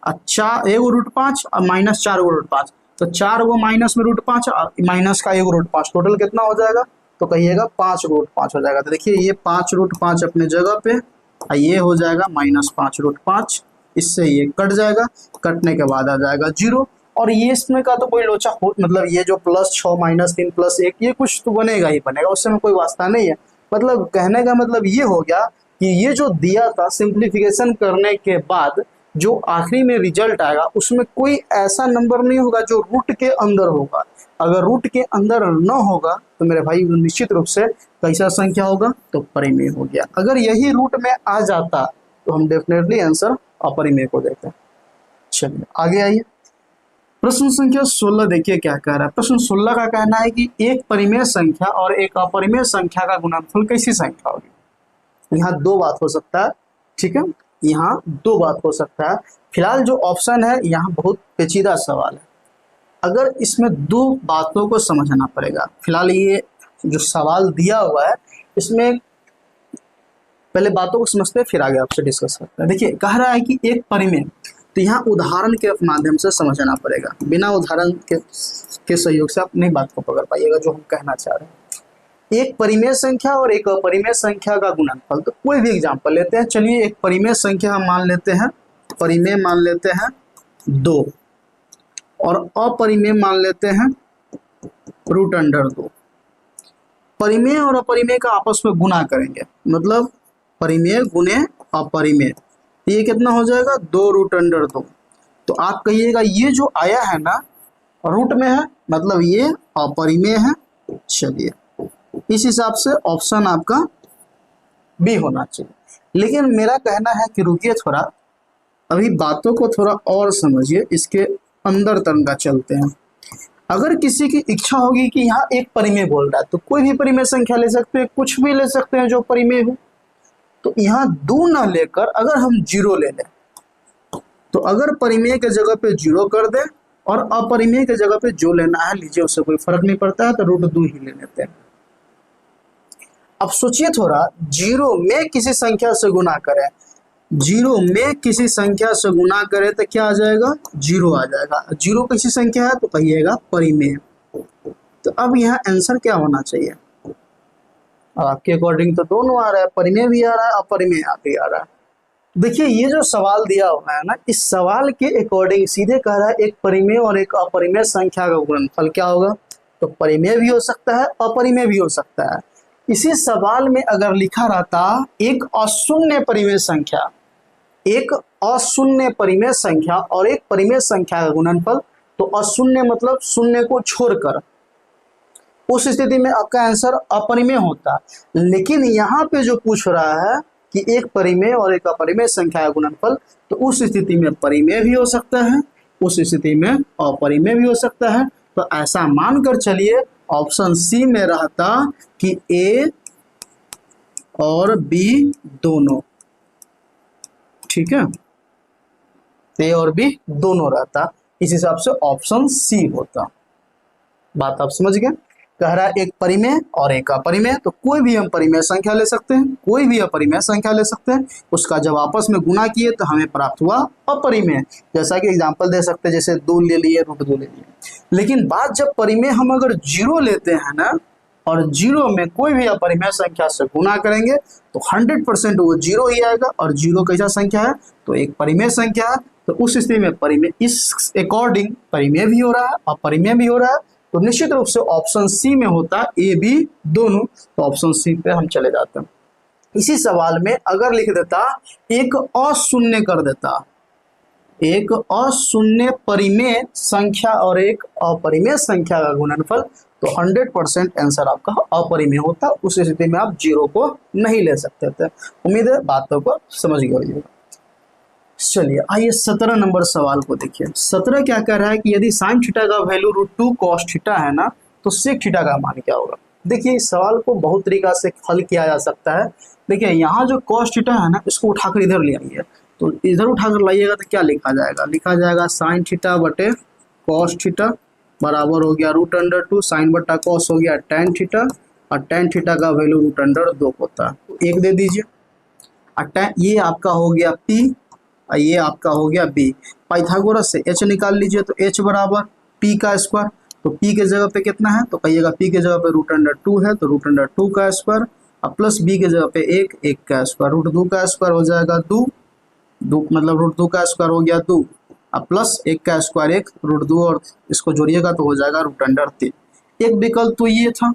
अच्छा 1√5 और माइनस 4√5, तो 4 गो माइनस में √5 माइनस का 1√5 टोटल कितना हो जाएगा तो कहिएगा 5√5 हो जाएगा। तो देखिए ये 5√5 अपने जगह पे, ये हो जाएगा माइनस 5√5, इससे ये कट जाएगा, कटने के बाद आ जाएगा 0। और ये इसमें का तो कोई लोचा हो, मतलब ये जो +6 -3 +1 ये कुछ तो बनेगा ही बनेगा, उससे में कोई वास्ता नहीं है। मतलब कहने का मतलब ये हो गया कि ये जो दिया था सिंप्लीफिकेशन करने के बाद जो आखिरी में रिजल्ट आएगा उसमें कोई ऐसा नंबर नहीं होगा जो रूट के अंदर होगा। अगर रूट के अंदर न होगा तो मेरे भाई निश्चित रूप से कैसा संख्या होगा तो परिमेय हो गया। अगर यही रूट में आ जाता तो हम डेफिनेटली आंसर अपरिमेय को देते हैं। चलिए आगे आइए प्रश्न संख्या 16 देखिए क्या कह रहा है। प्रश्न 16 का कहना है कि एक परिमेय संख्या और एक अपरिमेय संख्या का गुणनफल कैसी संख्या होगी। यहाँ दो बात हो सकता है, ठीक है। यहाँ दो बात हो सकता है। फिलहाल जो ऑप्शन है यहाँ बहुत पेचीदा सवाल है, अगर इसमें दो बातों को समझना पड़ेगा। फिलहाल ये जो सवाल दिया हुआ है इसमें पहले बातों को समझते हैं फिर आगे आपसे डिस्कस करते हैं। देखिए कह रहा है कि एक परिमेय, तो यहाँ उदाहरण के माध्यम से समझना पड़ेगा, बिना उदाहरण के सहयोग से आप नहीं बात को पकड़ पाइएगा जो हम कहना चाह रहे हैं। एक परिमेय संख्या और एक अपरिमेय संख्या का गुणनफल, तो कोई भी एग्जांपल लेते हैं। चलिए एक परिमेय संख्या हम मान लेते हैं, परिमेय मान लेते हैं 2 और अपरिमेय मान लेते हैं √2। परिमेय और अपरिमेय का आपस में गुणा करेंगे, मतलब परिमेय गुणे अपरिमेय, ये कितना हो जाएगा 2√2। तो आप कहिएगा ये जो आया है ना रूट में है, मतलब ये अपरिमेय है। चलिए इस हिसाब से ऑप्शन आपका बी होना चाहिए। लेकिन मेरा कहना है कि रुकिए थोड़ा, अभी बातों को थोड़ा और समझिए, इसके अंदर तनका चलते हैं। अगर किसी की इच्छा होगी कि यहाँ एक परिमेय बोल रहा है तो कोई भी परिमेय संख्या ले सकते हैं, कुछ भी ले सकते हैं जो परिमेय हो। तो यहाँ 2 न लेकर अगर हम 0 ले लें, तो अगर परिमेय के जगह पे 0 कर दें और अपरिमेय के जगह पे जो लेना है लीजिए, उससे कोई फर्क नहीं पड़ता है, तो √2 ही ले लेते हैं। अब सोचिए थोड़ा, 0 में किसी संख्या से गुना करें, 0 में किसी संख्या से गुना करें तो क्या आ जाएगा 0 आ जाएगा। 0 किसी संख्या है तो कहिएगा परिमेय। तो अब यहाँ आंसर क्या होना चाहिए, आपके अकॉर्डिंग तो दोनों आ रहा है, परिमेय भी आ रहा है अपरिमेय भी आ रहा है। देखिए ये जो सवाल दिया हुआ है ना, इस सवाल के अकॉर्डिंग सीधे कह रहा है एक परिमेय और एक अपरिमेय संख्या का गुणनफल क्या होगा, तो परिमेय भी हो सकता है अपरिमेय भी हो सकता है। इसी सवाल में अगर लिखा रहता एक अशून्य परिमेय संख्या, एक अशून्य परिमेय संख्या और एक परिमेय संख्या का गुणनफल, तो अशून्य मतलब शून्य को छोड़कर, उस स्थिति में आपका आंसर अपरिमेय होता। लेकिन यहाँ पे जो पूछ रहा है कि एक परिमेय और एक अपरिमेय संख्या का गुणनफल, तो उस स्थिति में परिमेय भी हो सकता है, उस स्थिति में अपरिमेय भी हो सकता है। तो ऐसा मानकर चलिए ऑप्शन सी में रहता कि ए और बी दोनों, ठीक है, ए और बी दोनों रहता, इस हिसाब से ऑप्शन सी होता। बात आप समझ गए। कह रहा है एक परिमेय और एक अपरिमेय, तो कोई भी हम परिमेय संख्या ले सकते हैं, कोई भी अपरिमेय संख्या ले सकते हैं, उसका जब आपस में गुणा किए तो हमें प्राप्त हुआ अपरिमेय। जैसा कि एग्जांपल दे सकते हैं, जैसे 2 ले लिए √2 ले लिए। लेकिन बात जब परिमेय हम अगर 0 लेते हैं ना, और 0 में कोई भी अपरिमेय संख्या से गुणा करेंगे तो 100% वो 0 ही आएगा, और 0 कैसा संख्या है तो एक परिमेय संख्या है। तो उस स्थिति में परिमेय, इस अकॉर्डिंग परिमेय भी हो रहा है अपरिमेय भी हो रहा है, तो निश्चित रूप से ऑप्शन सी में होता ए बी दोनों। तो ऑप्शन सी पे हम चले जाते हैं। इसी सवाल में अगर लिख देता एक अशून्य कर देता, एक अशून्य परिमेय संख्या और एक अपरिमेय संख्या का गुणनफल, तो 100% आंसर आपका अपरिमेय होता। उस स्थिति में आप 0 को नहीं ले सकते थे। उम्मीद है बातों को समझ गए होंगे। चलिए आइए 17 नंबर सवाल को देखिए। 17 क्या कह रहा है कि यदि साइन थीटा का वैल्यू √2 cos थीटा है ना, तो सेक थीटा का मान क्या होगा। देखिए इस सवाल को बहुत तरीका से हल किया जा सकता है। देखिए यहाँ जो cos थीटा है ना, इसको उठाकर इधर ले आइए, तो इधर उठाकर लाइएगा तो क्या लिखा जाएगा, लिखा जाएगा साइन थीटा बटे cos थीटा बराबर हो गया √2, साइन बटा cos हो गया tan थीटा, और tan थीटा का वैल्यू √2 होता है, तो 1 दे दीजिए। और ये आपका हो गया P, ये आपका हो गया बी। पाइथागोरस से h निकाल लीजिए, तो h बराबर p का स्क्वायर, तो p के जगह पे कितना है तो कहिएगा p के जगह पे √2 है, तो √2 का स्क्वायर, अब प्लस b के जगह पे 1 का स्क्वायर, √2 का स्क्वायर हो जाएगा 2 मतलब √2 का स्क्वायर हो गया 2, अब प्लस 1 का स्क्वायर 1, √2 और इसको जोड़िएगा तो हो जाएगा √3। एक विकल्प तो ये था।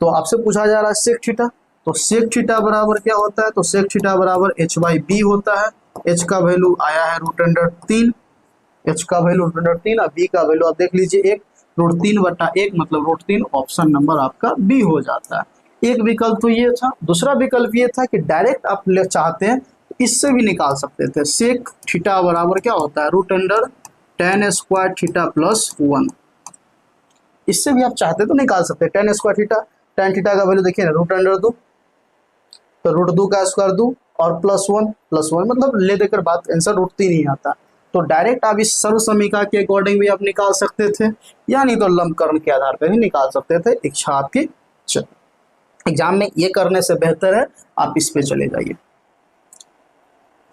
तो आपसे पूछा जा रहा है सेक थीटा, तो सेक थीटा बराबर क्या होता है, तो सेक थीटा बराबर h/b होता है। h का वैल्यू आया है √3, h का वैल्यू √3 और b का वैल्यू आप देख लीजिए 1, √3/1 मतलब √3, ऑप्शन नंबर आपका बी हो जाता है। एक विकल्प तो ये था। दूसरा विकल्प ये था कि डायरेक्ट आप ले चाहते हैं इससे भी निकाल सकते थे। सेक थीटा बराबर क्या होता है √tan² थीटा प्लस 1, इससे भी आप चाहते तो निकाल सकते हैं tan² थीटा। tan थीटा का वैल्यू देखिए √2, तो √2 का स्क्वायर 2 और +1 मतलब ले देकर बात आंसर उठती नहीं आता। तो डायरेक्ट आप इस सर्व समीकरण के अकॉर्डिंग भी आप निकाल सकते थे, या नहीं तो लंबकरण के आधार पर भी निकाल सकते थे, इच्छा आपकी। एग्जाम में ये करने से बेहतर है आप इस पे चले जाइए।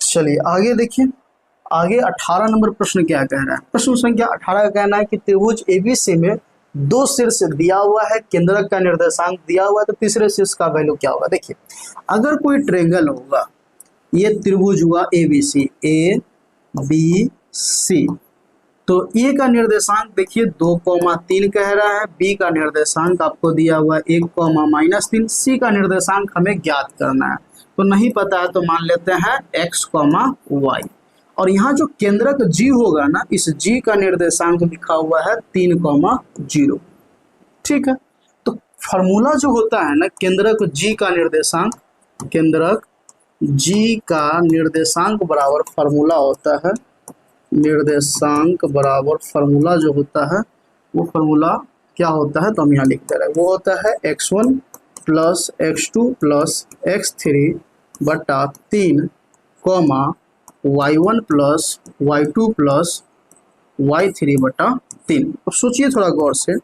चलिए आगे देखिए, आगे 18 नंबर प्रश्न क्या कह रहा है। प्रश्न संख्या 18 का कहना है कि त्रिभुज एबीसी में 2 शीर्ष दिया हुआ है, केंद्रक का निर्देशांक दिया हुआ है, तो तीसरे शीर्ष का वैल्यू क्या होगा। देखिए अगर कोई ट्रायंगल होगा, ये त्रिभुज हुआ एबीसी, ए बी सी, तो ए का निर्देशांक देखिए 2,3 कह रहा है, बी का निर्देशांक आपको दिया हुआ है 1,-3, सी का निर्देशांक हमें ज्ञात करना है। तो नहीं पता है तो मान लेते हैं x, y। और यहाँ जो केंद्रक G होगा ना, इस G का निर्देशांक लिखा हुआ है 3,0। ठीक है, तो फॉर्मूला जो होता है ना केंद्रक G का निर्देशांक, केंद्रक G का निर्देशांक बराबर फॉर्मूला होता है, निर्देशांक बराबर फॉर्मूला जो होता है वो फॉर्मूला क्या होता है, तो हम यहाँ लिखते रहे, वो होता है x1 plus x2 plus x3 बटा 3 comma y1 plus y2 plus y3 बटा 3। अब सोचिए थोड़ा गौर से,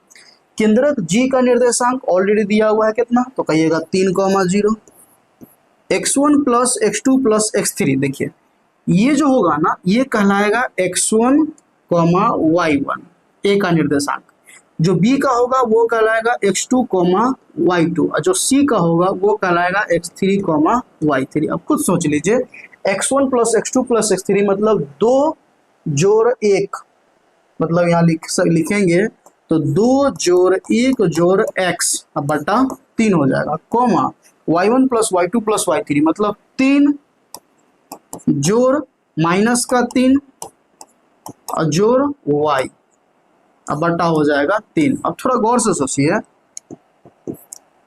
केंद्रक G का निर्देशांक ऑलरेडी दिया हुआ है कितना, तो कहिएगा 3,0, x1 plus x2 plus x3, देखिए ये जो होगा ना ये कहलाएगा x1, y1 ए का निर्देशांक, जो b का होगा वो कहलाएगा x2, y2, और जो c का होगा वो कहलाएगा x3, y3। अब खुद सोच लीजिए, x1 plus x2 plus x3 मतलब 2 जोड़ 1, मतलब यहाँ लिखेंगे तो 2 जोड़ 1 जोड़ x बटा 3 हो जाएगा, comma y1 plus y2 plus y3 मतलब 3 जोड़ माइनस का 3 और जोड़ y, अब बटा हो जाएगा 3। अब थोड़ा गौर से सोचिए,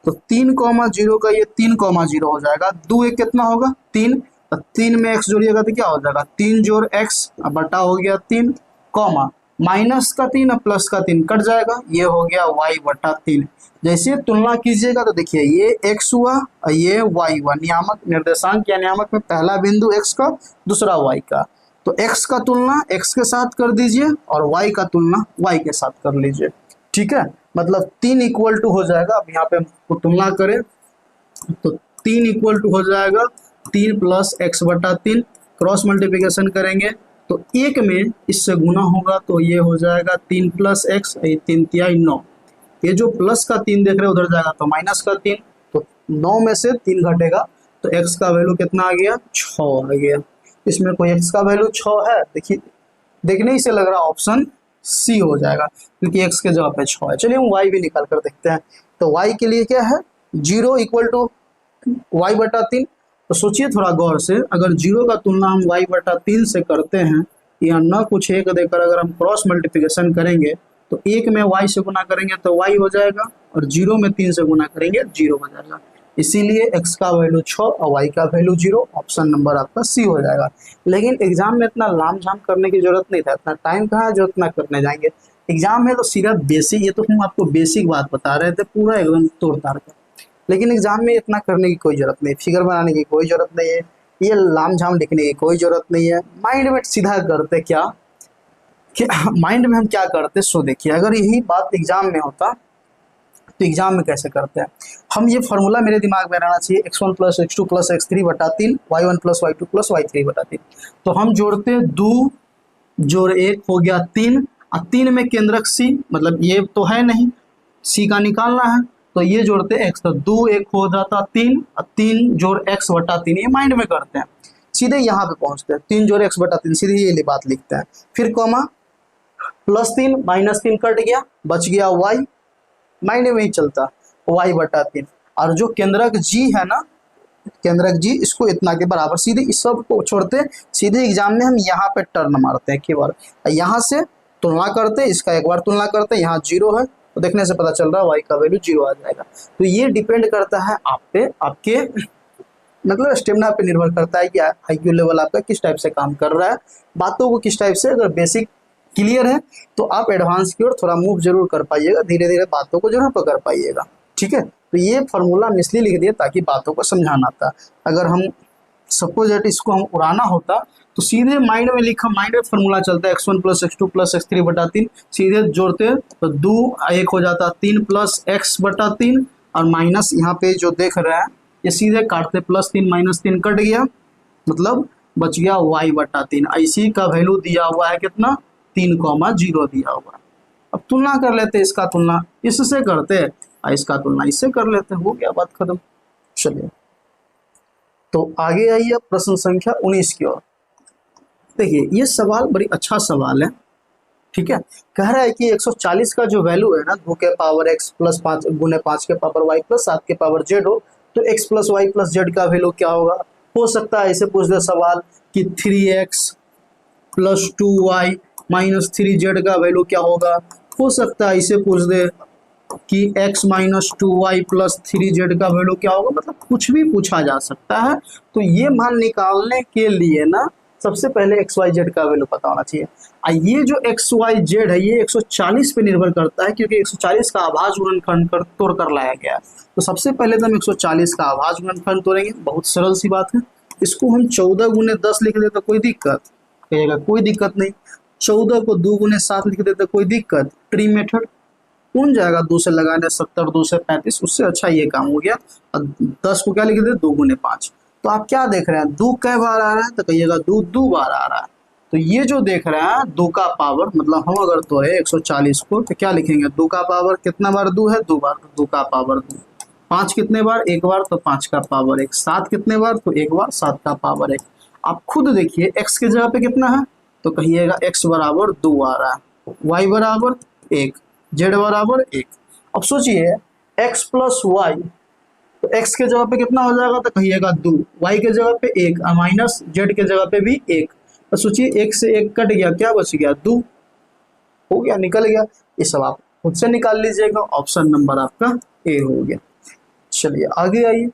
तो 3,0 का ये 3,0 हो जाएगा, 2 1 कितना होगा 3, और 3 में x जोड़िएगा तो क्या हो जाएगा 3 जोड़ x, अब बटा हो गया 3, कॉमा माइनस का 3 और प्लस का 3 कट जाएगा, ये हो गया y बटा 3। जैसे तुलना कीजिएगा तो देखिए ये x हुआ और ये y हुआ, नियामक निर्देशांक या नियामक में पहला बिंदु x का, दूसरा y का, तो x का तुलना x के साथ कर दीजिए और y का तुलना y के साथ कर लीजिए। ठीक है, मतलब 3 इक्वल टू हो जाएगा, अब यहाँ पे हम तुलना करें तो 3 इक्वल टू हो जाएगा 3 प्लस x बटा 3, क्रॉस मल्टीप्लिकेशन करेंगे तो 1 में इससे गुना होगा तो ये हो जाएगा 3 प्लस x, 3 तिहाई 9, ये जो प्लस का 3 देख रहे हैं उधर जाएगा तो माइनस का 3, तो 9 में से 3 घटेगा तो x का वैल्यू कितना आ गया 6 आ गया। इसमें कोई x का वैल्यू 6 है, देखिए देखने ही से लग रहा ऑप्शन सी हो जाएगा क्योंकि x के जगह पे 6 है। चलिए हम y भी निकाल कर देखते हैं, तो y के लिए क्या है 0 इक्वल टू y बटा 3। तो सोचिए थोड़ा गौर से, अगर 0 का तुलना हम y बटा 3 से करते हैं या न कुछ एक देकर अगर हम क्रॉस मल्टीप्लिकेशन करेंगे तो 1 में y से गुना करेंगे तो y हो जाएगा और 0 में 3 से गुना करेंगे 0 हो जाएगा, इसीलिए x का वैल्यू 6 और y का वैल्यू 0, ऑप्शन नंबर आपका सी हो जाएगा। लेकिन एग्जाम में इतना लाम झाम करने की जरूरत नहीं था, इतना टाइम कहाँ है जो इतना करने जाएंगे। एग्जाम में तो सिर्फ बेसिक, ये तो हम आपको बेसिक बात बता रहे थे पूरा एकदम तोड़ ताड़ कर, लेकिन एग्जाम में इतना करने की कोई जरूरत नहीं, फिगर बनाने की कोई जरूरत नहीं है, ये लाम झाम लिखने की कोई जरूरत नहीं है। माइंड में सीधा करते क्या कि माइंड में हम क्या करते, सो देखिए अगर यही बात एग्जाम में होता तो एग्जाम में कैसे करते हैं हम, ये फार्मूला मेरे दिमाग में रहना चाहिए x1 plus x2 plus x3 बटा 3, y1 plus y2 plus y3 बटा 3। तो हम जोड़ते 2 जोड़ 1 हो गया 3, और 3 में केंद्रक c, मतलब ये तो है नहीं, c का निकालना है तो ये जोड़ते x, तो 2 1 हो जाता 3 और 3 जोड़ x बटा 3, ये माइंड में करते हैं, सीधे यहाँ पे पहुँचते हैं 3 जोड़ x बटा 3, सीधे ये बात लिखते हैं, फिर कॉमा प्लस 3 माइनस 3 कट गया, बच गया y, माइंड में ही चलता y बटा 3, और जो केंद्रक G है ना, केंद्रक G इसको इतना के बराबर, सीधे इस सब को छोड़ते सीधे एग्जाम में हम यहाँ पे टर्न मारते हैं केवल, यहाँ से तुलना करते, इसका एक बार तुलना करते, यहाँ 0 है तो देखने से पता चल रहा है y का वैल्यू 0 आ जाएगा। तो ये डिपेंड करता है आप पे, आपके मतलब स्टेमिना पे निर्भर करता है कि IQ लेवल आपका किस टाइप से काम कर रहा है, बातों को किस टाइप से, अगर बेसिक क्लियर है तो आप एडवांस की ओर थोड़ा मूव जरूर कर पाइएगा, धीरे धीरे बातों को जरूर पकड़ पाइएगा। ठीक है, तो ये फार्मूला हम इसलिए लिख दिए ताकि बातों को समझाना था। अगर हम सपोज दैट इसको हम उड़ाना होता तो सीधे माइंड में लिखा, माइंड में फॉर्मूला चलता है x1 plus x2 plus x3 बटा 3, सीधे जोड़ते तो 2 1 हो जाता 3 प्लस x बटा 3 और माइनस यहाँ पे जो देख रहे हैं ये सीधे काटते प्लस 3 माइनस 3 कट गया, मतलब बच गया y बटा 3। इसी का वैल्यू दिया हुआ है कितना 3,0 दिया हुआ है। अब तुलना कर लेते हैं, इसका तुलना इससे करते हैं और इसका तुलना इससे कर लेते हैं, हो गया बात खत्म। चलिए तो आगे आइए प्रश्न संख्या 19 की ओर। देखिए ये सवाल बड़ी अच्छा सवाल है, ठीक है। कह रहा है कि 140 का जो वैल्यू है ना 2 के पावर x प्लस 5 गुने 5 के पावर y प्लस 7 के पावर z हो तो x plus y plus z का वैल्यू क्या होगा। हो सकता है ऐसे पूछ दे सवाल कि 3x plus 2y minus 3z का वैल्यू क्या होगा। हो सकता है इसे पूछ दे कि x minus 2y plus 3z का वैल्यू क्या होगा, मतलब कुछ भी पूछा जा सकता है। तो ये मान निकालने के लिए ना सबसे पहले एक्स वाई जेड का वैल्यू पता होना चाहिए। ये जो एक्स वाई जेड है ये 140 पे निर्भर करता है क्योंकि 140 का अभाज्य गुणनखंड तोड़ कर लाया गया है। तो सबसे पहले तो हम 140 का अभाज्य गुणनखंड तोड़ेंगे, बहुत सरल सी बात है। इसको हम 14 गुने 10 लिख देते कोई दिक्कत कहेगा, कोई दिक्कत नहीं। 14 को 2 गुने 7 लिख देते कोई दिक्कत, ट्री मेथड कौन जाएगा 2 से लगाने 70 2 से 35, उससे अच्छा ये काम हो गया। 10 को क्या लिख देते 2 गुने 5। तो आप क्या देख रहे हैं 2 कै बार आ रहा है तो कहिएगा 2 बार आ रहा है। तो ये जो देख रहे हैं 2 का पावर, मतलब हम अगर तो है 140 को तो क्या लिखेंगे 2 का पावर कितना बार 2 है 2 बार, तो 2 का पावर 2। 5 कितने बार 1 बार तो 5 का पावर 1। 7 कितने बार तो 1 बार 7 का पावर 1। आप खुद देखिए x के जगह पे कितना है तो कहिएगा x बराबर 2 आ रहा है, y बराबर 1, z बराबर 1। अब सोचिए x प्लस वाई तो x के जगह पे कितना हो जाएगा तो कहिएगा 2, y के जगह पे 1 माइनस z के जगह पे भी 1। तो सोचिए 1 से 1 कट गया, क्या बच गया 2, हो गया निकल गया। ये सब आप खुद से निकाल लीजिएगा, ऑप्शन नंबर आपका ए हो गया। चलिए आगे आइए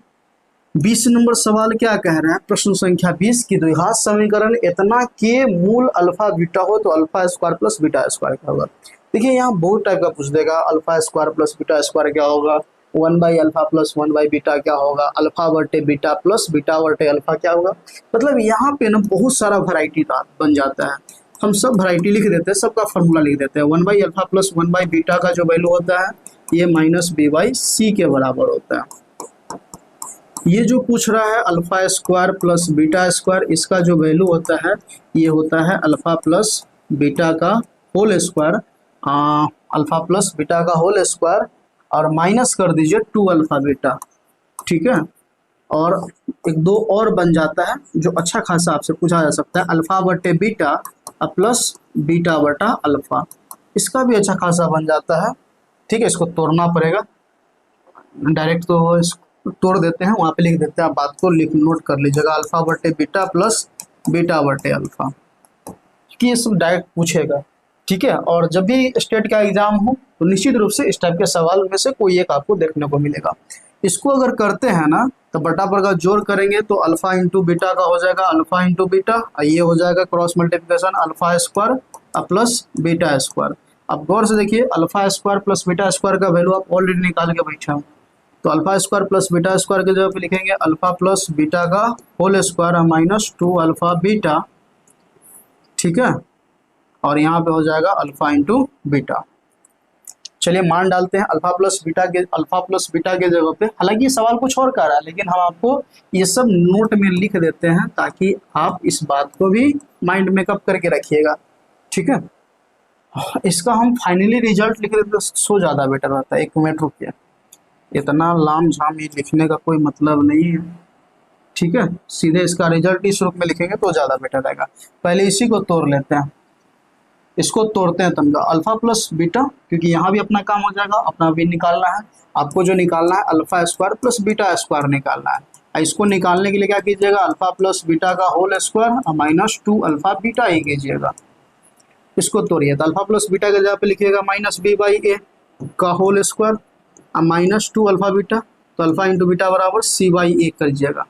20 नंबर सवाल क्या कह रहे हैं, प्रश्न संख्या 20 की द्विघात समीकरण इतना के मूल अल्फा बीटा हो तो alpha square plus beta square क्या होगा। देखिए यहाँ बहुत टाइप का पूछ देगा, alpha square plus beta square क्या होगा, 1 by alpha plus 1 by beta क्या होगा, अल्फा बटे बीटा प्लस बीटा बटे अल्फा क्या होगा। मतलब यहाँ पे ना बहुत सारा वैरायटी बन जाता है, हम सब वैरायटी लिख देते हैं, सबका फॉर्मूला लिख देते हैं। 1 by alpha plus 1 by beta का जो वैल्यू होता है ये माइनस बी बाई सी के बराबर होता है। ये जो पूछ रहा है alpha square plus beta square, इसका जो वैल्यू होता है ये होता है अल्फा प्लस बीटा का whole square, alpha plus beta का होल स्क्वायर और माइनस कर दीजिए 2 अल्फा बीटा, ठीक है। और एक दो और बन जाता है जो अच्छा खासा आपसे पूछा जा सकता है, अल्फा बटे बीटा प्लस बीटा बटा अल्फा, इसका भी अच्छा खासा बन जाता है, ठीक है। इसको तोड़ना पड़ेगा, डायरेक्ट तो तोड़ देते हैं, वहाँ पे लिख देते हैं, आप बात को नोट कर लीजिएगा, अल्फा बटे बीटा प्लस बीटा बटे अल्फा, कि ये सब डायरेक्ट पूछेगा, ठीक है। और जब भी स्टेट का एग्जाम हो तो निश्चित रूप से इस टाइप के सवाल में से कोई एक आपको देखने को मिलेगा। इसको अगर करते हैं ना तो बटा पर का जोड़ करेंगे तो अल्फा इंटू बीटा का हो जाएगा अल्फा इंटू बीटा, ये हो जाएगा cross multiplication alpha square plus beta square. अब गौर से देखिए alpha square plus beta square का वैल्यू आप ऑलरेडी निकाल के बैठे हैं, तो alpha square plus beta square के जगह पे लिखेंगे अल्फा प्लस बीटा का whole square minus 2 alpha beta, ठीक है। और यहाँ पे हो जाएगा अल्फा इंटू बीटा। चलिए मान डालते हैं अल्फा प्लस बीटा के जगह पे, हालांकि ये सवाल कुछ और कर रहा है लेकिन हम आपको ये सब नोट में लिख देते हैं ताकि आप इस बात को भी माइंड मेकअप करके रखिएगा, ठीक है। इसका हम फाइनली रिजल्ट लिख देते सो ज़्यादा बेटर रहता है। 1 मिनट रुकिए, इतना लाम झाम ये लिखने का कोई मतलब नहीं है, ठीक है। सीधे इसका रिजल्ट इस रूप में लिखेंगे तो ज़्यादा बेटर रहेगा। पहले इसी को तोड़ लेते हैं, इसको तोड़ते हैं तमगा अल्फा प्लस बीटा, क्योंकि यहाँ भी अपना काम हो जाएगा, अपना भी निकालना है आपको, जो निकालना है alpha square plus beta square निकालना है। इसको निकालने के लिए क्या कीजिएगा अल्फा प्लस बीटा का whole square minus 2 alpha beta ही कीजिएगा। इसको तोड़िए तो अल्फा प्लस बीटा के जगह पे लिखिएगा माइनस बी बाई ए का whole square minus 2 alpha beta, तो अल्फा इंटू बीटा बराबर सी बाई ए कर दीजिएगा।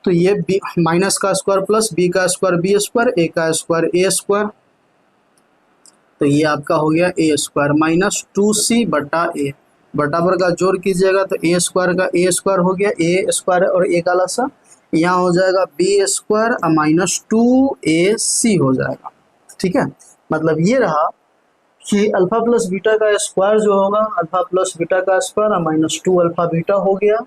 तो ये बी माइनस का स्क्वायर प्लस बी का स्क्वायर बी स्क्वायर ए का स्क्वायर ए स्क्वायर, तो ये आपका हो गया ए स्क्वायर माइनस 2c बटा ए, बटा पर का जोड़ कीजिएगा तो ए स्क्वायर का ए स्क्वायर हो गया, ए स्क्वायर और ए का लसा यहाँ हो जाएगा बी स्क्वायर माइनस 2ac हो जाएगा। ठीक है, मतलब ये रहा कि अल्फा प्लस बीटा का स्क्वायर जो होगा अल्फा प्लस बीटा का स्क्वायर माइनस 2 अल्फा बीटा हो गया,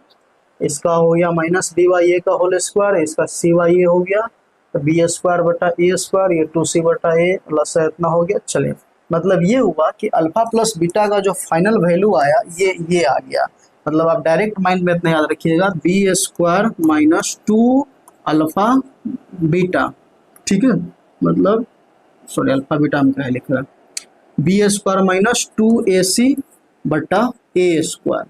इसका हो गया माइनस बी वाई ए का होल स्क्वायर, इसका सी वाई ए हो गया, तो बी स्क्वायर बटा ए स्क्वायर, ये 2c बटा ए प्लस इतना हो गया। चलिए, मतलब ये हुआ कि अल्फा प्लस बीटा का जो फाइनल वैल्यू आया ये आ गया। मतलब आप डायरेक्ट माइंड में इतना याद रखिएगा, B square minus 2 alpha beta. ठीक है, मतलब सॉरी अल्फा बीटा में क्या लिख रहा है, बी स्क्वायर माइनस 2ac बटा ए स्क्वायर।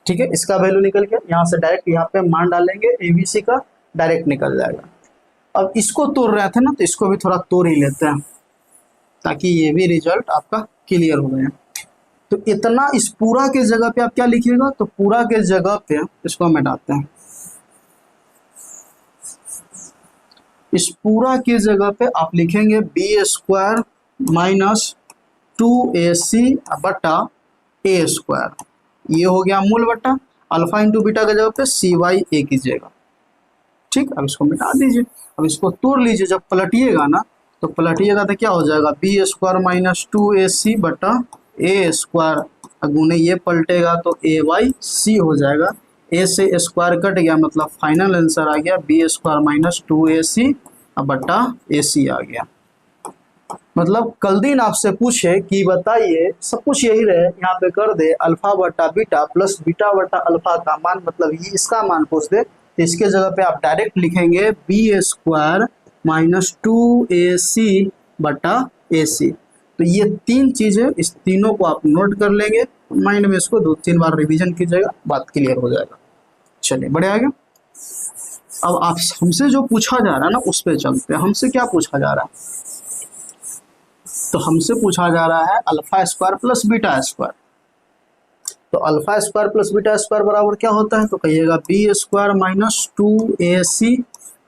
ठीक है, इसका वैल्यू निकल गया, यहाँ से डायरेक्ट यहाँ पे मान डालेंगे एबीसी का, डायरेक्ट निकल जाएगा। अब इसको तोड़ रहे थे ना, तो इसको भी थोड़ा तोड़ ही लेते हैं ताकि ये भी रिजल्ट आपका क्लियर हो गया। तो इतना इस पूरा के जगह पे आप क्या लिखिएगा, तो पूरा के जगह पे इसको हम हटाते हैं, इस पूरा के जगह पे आप लिखेंगे बी स्क्वायर माइनस 2ac बटा ए स्क्वायर, ये हो गया मूल बटा अल्फा इंटू बीटा के जगह पे सी वाई ए कीजिएगा। ठीक, अब इसको मिटा दीजिए, अब इसको तोड़ लीजिए, जब पलटिएगा ना तो पलटिएगा तो क्या हो जाएगा, बी स्क्वायर माइनस 2ac बटा ए स्क्वायर, अगुने ये पलटेगा तो ए वाई सी हो जाएगा, ए से स्क्वायर कट गया, मतलब फाइनल आंसर आ गया बी स्क्वायर माइनस 2ac बटा ए सी आ गया। मतलब कल दिन आपसे पूछे कि बताइए, सब कुछ यही रहे, यहाँ पे कर दे अल्फा बटा बीटा प्लस बीटा बटा अल्फा का मान, मतलब ये इसका मान पूछ दे, तो इसके जगह पे आप डायरेक्ट लिखेंगे बी स्क्वायर माइनस 2ac बटा ए सी। तो ये तीन चीजें, इस तीनों को आप नोट कर लेंगे माइंड में, इसको 2-3 बार रिवीजन कीजिएगा, बात क्लियर हो जाएगा। चलिए बढ़े आगे। अब आप हमसे जो पूछा जा रहा है ना उस पर चलते हैं। हमसे क्या पूछा जा रहा है, तो हमसे पूछा जा रहा है alpha square plus beta square. तो alpha square plus beta square बराबर क्या होता है, तो कहिएगा बी स्क्वायर माइनस 2ac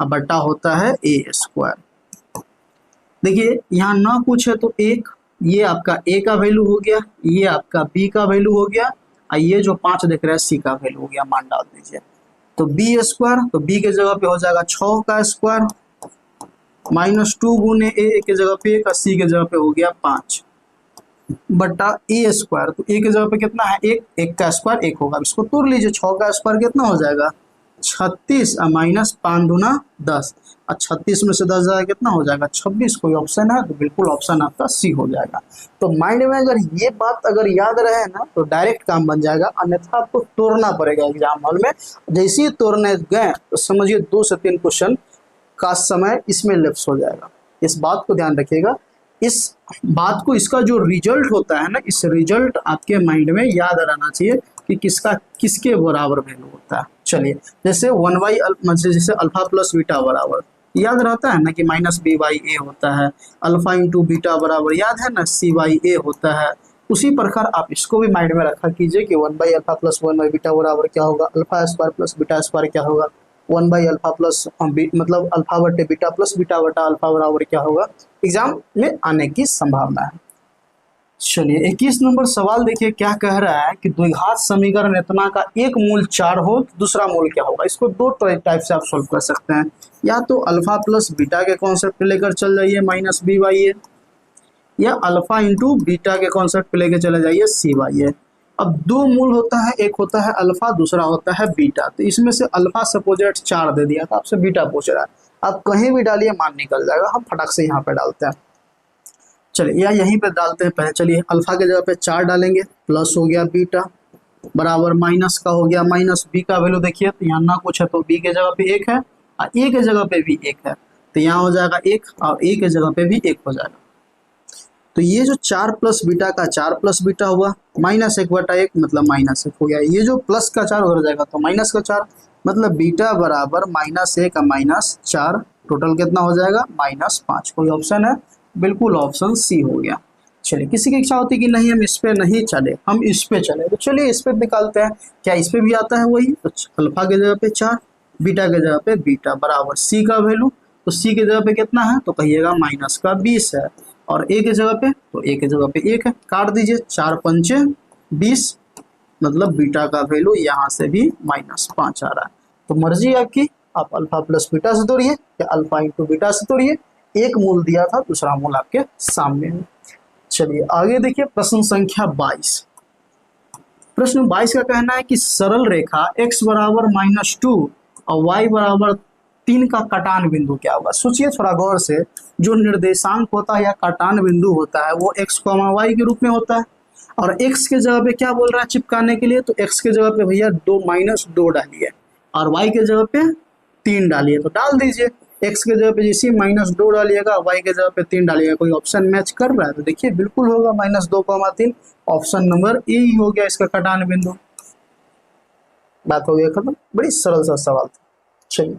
बटा होता है ए स्क्वायर। देखिए यहाँ ना कुछ है तो एक, ये आपका ए का वैल्यू हो गया, ये आपका बी का वैल्यू हो गया, और ये जो 5 दिख रहा है सी का वैल्यू हो गया, मान डाल दीजिए। तो बी स्क्वायर, तो बी के जगह पे हो जाएगा 6 का स्क्वायर माइनस 2 गुने ए के जगह पे 1, सी के जगह पे हो गया 5 बटा ए स्क्वायर। तो ए के जगह पे कितना है, 1 का स्क्वायर 1 होगा, इसको तोड़ लीजिए, 6 का स्क्वायर कितना हो जाएगा 36 माइनस 5 दूना 10, और 36 में से 10 जाएगा कितना हो जाएगा 26। कोई ऑप्शन है तो बिल्कुल ऑप्शन आपका सी हो जाएगा। तो माइंड में अगर ये बात अगर याद रहे ना तो डायरेक्ट काम बन जाएगा, अन्यथा आपको तोड़ना पड़ेगा एग्जाम हॉल में। जैसे ही तोड़ने गए तो समझिए 2 से 3 क्वेश्चन का समय इसमें लैप्स हो जाएगा। इस बात को ध्यान रखिएगा, इस बात को, इसका जो रिजल्ट होता है ना, इस रिजल्ट आपके माइंड में याद रहना चाहिए कि किसका किसके बराबर वैल्यू होता है। चलिए, जैसे 1 जैसे अल्फा प्लस बीटा बराबर याद रहता है ना कि माइनस बी वाई ए होता है, अल्फा इंटू बीटा बराबर याद है ना सी वाई ए होता है। उसी प्रकार आप इसको भी माइंड में रखा कीजिए कि 1/अल्फा प्लस 1/बीटा बराबर क्या होगा, alpha square plus beta square क्या होगा, 1/अल्फा प्लस मतलब अल्फा बटे बीटा प्लस बीटा बटा अल्फा बराबर क्या होगा, एग्जाम में आने की संभावना है। चलिए 21 नंबर सवाल देखिए क्या कह रहा है कि द्विघात समीकरण इतना का एक मूल 4 हो तो दूसरा मूल क्या होगा। इसको 2 टाइप से आप सॉल्व कर सकते हैं, या तो अल्फा प्लस बीटा के कॉन्सेप्ट पे लेकर चल जाइए माइनस बी वाई ए, या अल्फा इंटू बीटा के कॉन्सेप्ट पे लेकर चले जाइए सी वाई ए। अब 2 मूल होता है, एक होता है अल्फा, दूसरा होता है बीटा। तो इसमें से अल्फा सपोजेट 4 दे दिया, तो आपसे बीटा पूछ रहा है, आप कहीं भी डालिए मान निकल जाएगा। हम फटाक से यहाँ पे डालते हैं, चलिए या यहीं पे डालते हैं पहले। चलिए अल्फा के जगह पे 4 डालेंगे, प्लस हो गया बीटा बराबर माइनस का हो गया माइनस बी का वैल्यू देखिए, तो यहाँ ना कुछ है तो बी के जगह पे 1 है और ए के जगह पे भी 1 है, तो यहाँ हो जाएगा 1 और ए के जगह पे भी 1 हो जाएगा। तो ये जो 4 प्लस बीटा का 4 प्लस बीटा हुआ, माइनस 1/1 मतलब माइनस 1 हो गया। ये जो प्लस का 4 हो जाएगा तो माइनस का 4, मतलब बीटा बराबर -1 माइनस 4, टोटल कितना हो जाएगा -5। कोई ऑप्शन है, बिल्कुल ऑप्शन सी हो गया। चलिए किसी की इच्छा होती है कि नहीं हम इस पे नहीं चले, हम इस पे चले, तो चलिए इस पे निकालते हैं। क्या इस पे भी आता है वही, तो अल्फा के जगह पे 4, बीटा के जगह पे बीटा बराबर सी का वैल्यू, तो सी के जगह पे कितना है तो कहिएगा -20 है, और ए के जगह पे तो ए के जगह पे 1 है, काट दीजिए 4 पंचे 20, मतलब बीटा का वैल्यू यहाँ से भी -5 आ रहा है। तो मर्जी आपकी, आप अल्फा प्लस बीटा से तोड़िए या अल्फा इंटू बीटा से तोड़िए, एक मूल दिया था, दूसरा मूल आपके सामने है। चलिए आगे देखिए प्रश्न संख्या 22। प्रश्न 22 का कहना है कि सरल रेखा x बराबर -2 और y बराबर 3 का कटान बिंदु क्या होगा। सोचिए थोड़ा गौर से, जो निर्देशांक होता है या कटान बिंदु होता है वो x, y के रूप में होता है, और x के जगह पे क्या बोल रहा है चिपकाने के लिए, तो x के जगह पे भैया -2 डालिए और y के जगह पे 3 डालिए, तो डाल दीजिए। x के जगह पे जैसे -2 डालिएगा, y के जगह पे 3 डालिएगा, कोई ऑप्शन मैच कर रहा है तो देखिए बिल्कुल होगा -2, 3। ऑप्शन नंबर ए ही हो गया इसका कटान बिंदु। बात हो गया खत्म, बड़ी सरल सा सवाल था। चलिए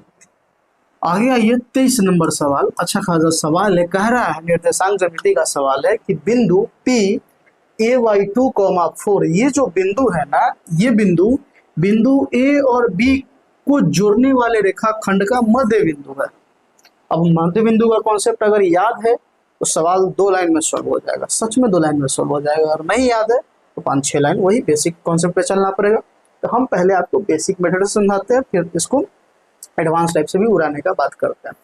आगे आइए 23 नंबर सवाल, अच्छा खासा सवाल है। कह रहा है निर्देशांक ज्यामिति का सवाल है कि बिंदु P ay2, 4, ये जो बिंदु है ना, ये बिंदु A और B को जोड़ने वाले रेखाखंड का मध्य बिंदु है। अब मध्य बिंदु का कॉन्सेप्ट अगर याद है तो सवाल 2 लाइन में सॉल्व हो जाएगा, सच में 2 लाइन में सॉल्व हो जाएगा, और नहीं याद है तो 5-6 लाइन, वही बेसिक कॉन्सेप्ट पे चलना पड़ेगा। तो हम पहले आपको बेसिक मेथड से समझाते हैं, फिर इसको एडवांस टाइप से भी उड़ाने का बात करते हैं।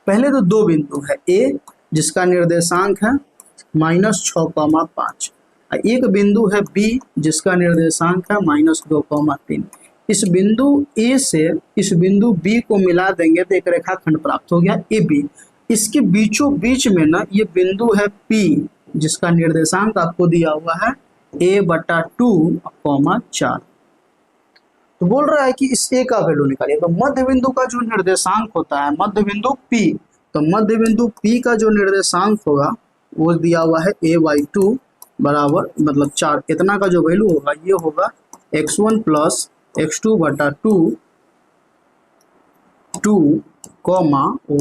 पहले तो 2 बिंदु है, ए जिसका निर्देशांक है -6,5, एक बिंदु है बी जिसका निर्देशांक है -2,3। इस बिंदु ए से इस बिंदु बी को मिला देंगे तो एक रेखाखंड प्राप्त हो गया ए बी। इसके बीचों बीच में ना ये बिंदु है P जिसका निर्देशांक आपको दिया हुआ है a/2,4। तो बोल रहा है कि इस a का वैल्यू निकालिए। तो मध्य बिंदु का जो निर्देशांक होता है मध्य बिंदु P, तो मध्य बिंदु P का जो निर्देशांक होगा वो दिया हुआ है a/2 बराबर मतलब 4। इतना का जो वैल्यू होगा ये होगा x1 + x2/2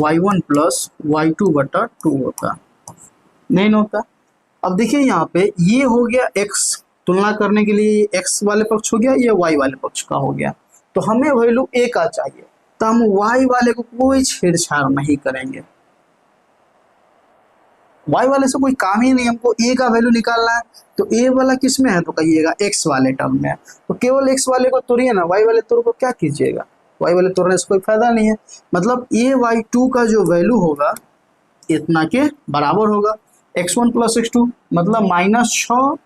y1 + y2/2 होता नहीं होता। अब देखिए यहाँ पे ये हो गया x, तुलना करने के लिए x वाले पक्ष हो गया, ये y वाले पक्ष का हो गया। तो हमें वैल्यू a का चाहिए, तो हम y वाले को कोई छेड़छाड़ नहीं करेंगे, y वाले से कोई काम ही नहीं, हमको a का वैल्यू निकालना है। तो a वाला किस में है तो कहिएगा x वाले टर्म में है, तो केवल x वाले को तोड़िए ना, y वाले तोड़ को क्या कीजिएगा, y वाले तोड़ने से कोई फायदा नहीं है। मतलब a/2 का जो वैल्यू होगा इतना के बराबर होगा, x1 + x2 मतलब -6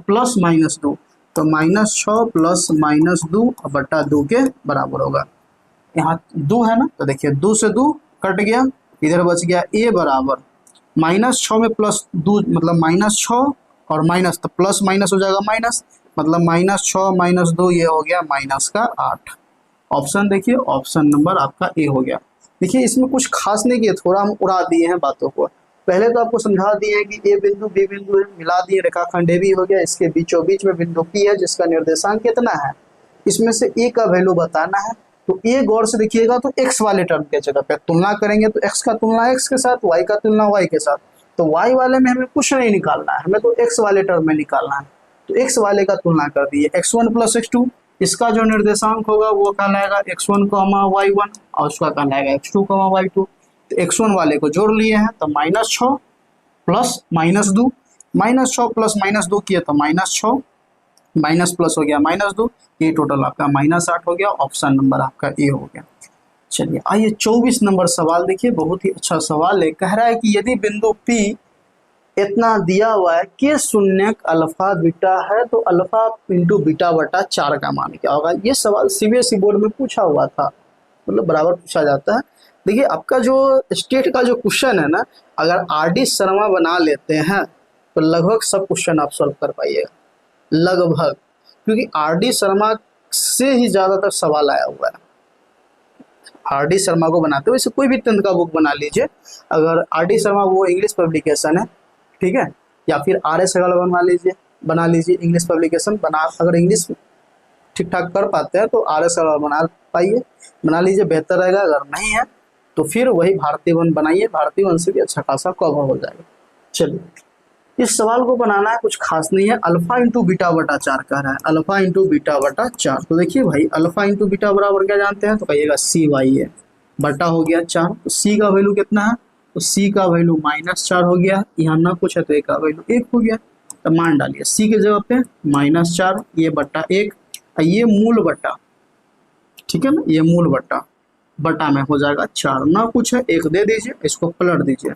प्लस -2, तो -6 + -2/2 के बराबर होगा। यहाँ 2 है ना, तो देखिए 2 से 2 कट गया, इधर बच गया a बराबर -6 में +2 मतलब -6 और माइनस, तो प्लस माइनस हो जाएगा माइनस, मतलब -6 - 2 ये हो गया -8। ऑप्शन देखिए, ऑप्शन नंबर आपका ए हो गया। देखिए इसमें कुछ खास नहीं किया, थोड़ा हम उड़ा दिए हैं बातों को। पहले तो आपको समझा दिए हैं कि ए बिंदु बी बिंदु है, मिला दिए, रेखाखंड ए भी हो गया, इसके बीचों बीच में बिंदु पी है जिसका निर्देशांक कितना है, इसमें से ए का वैल्यू बताना है। तो ए गौर से देखिएगा तो एक्स वाले टर्म के जगह पे तुलना करेंगे, तो एक्स का तुलना एक्स के साथ, वाई का तुलना वाई के साथ। तो वाई वाले में हमें कुछ नहीं निकालना है, हमें तो एक्स वाले टर्म में निकालना है। तो एक्स वाले का तुलना कर दिए, x1 + x2, इसका जो निर्देशांक होगा वो कहलाएगा x1, y1 और उसका कहलाएगा x2, y2। तो x1 वाले को जोड़ लिए हैं तो -6 प्लस -2, -6 प्लस -2 किए तो -6, माइनस प्लस हो गया -2, ये टोटल आपका -8 हो गया। ऑप्शन नंबर आपका ए हो गया। चलिए आइए 24 नंबर सवाल देखिए, बहुत ही अच्छा सवाल है। कह रहा है कि यदि बिंदु P इतना दिया हुआ है कि शून्यक अल्फा बीटा है तो अल्फा इंटू बीटा/4 का मान क्या होगा। ये सवाल सीबीएसई बोर्ड में पूछा हुआ था, मतलब बराबर पूछा जाता है। देखिए आपका जो स्टेट का जो क्वेश्चन है ना, अगर आर.डी. शर्मा बना लेते हैं तो लगभग सब क्वेश्चन आप सॉल्व कर पाइएगा, लगभग, क्योंकि आर.डी. शर्मा से ही ज़्यादातर सवाल आया हुआ है। आर.डी. शर्मा को बनाते हुए, वैसे कोई भी 10th का बुक बना लीजिए, अगर आर.डी. शर्मा वो इंग्लिश पब्लिकेशन है, ठीक है, या फिर आर.एस. अग्रवाल बना लीजिए इंग्लिश पब्लिकेशन बना, अगर इंग्लिश ठीक ठाक कर पाते हैं तो आर.एस. अग्रवाल बना लीजिए, बेहतर रहेगा। अगर नहीं है तो फिर वही भारती वन बनाइए, भारती वन से भी अच्छा खासा कवर हो जाएगा। चलिए इस सवाल को बनाना है, कुछ खास नहीं है, अल्फा इंटू बीटा/4 कह रहा है, अल्फा इंटू बीटा/4। तो देखिए भाई अल्फा इंटू बीटा बराबर क्या जानते हैं, तो कहिएगा CY है, बटा हो गया 4। तो C का वैल्यू कितना है, तो C का वैल्यू -4 हो गया, यहाँ ना कुछ है तो A का वैल्यू 1 हो गया। तो मान डालिए C के जगह पे -4, ये बटा 1, ये मूल बटा, ठीक है ना, ये मूल बटा बटा में हो जाएगा 4, ना कुछ है 1 दे दीजिए, इसको पलट दीजिए,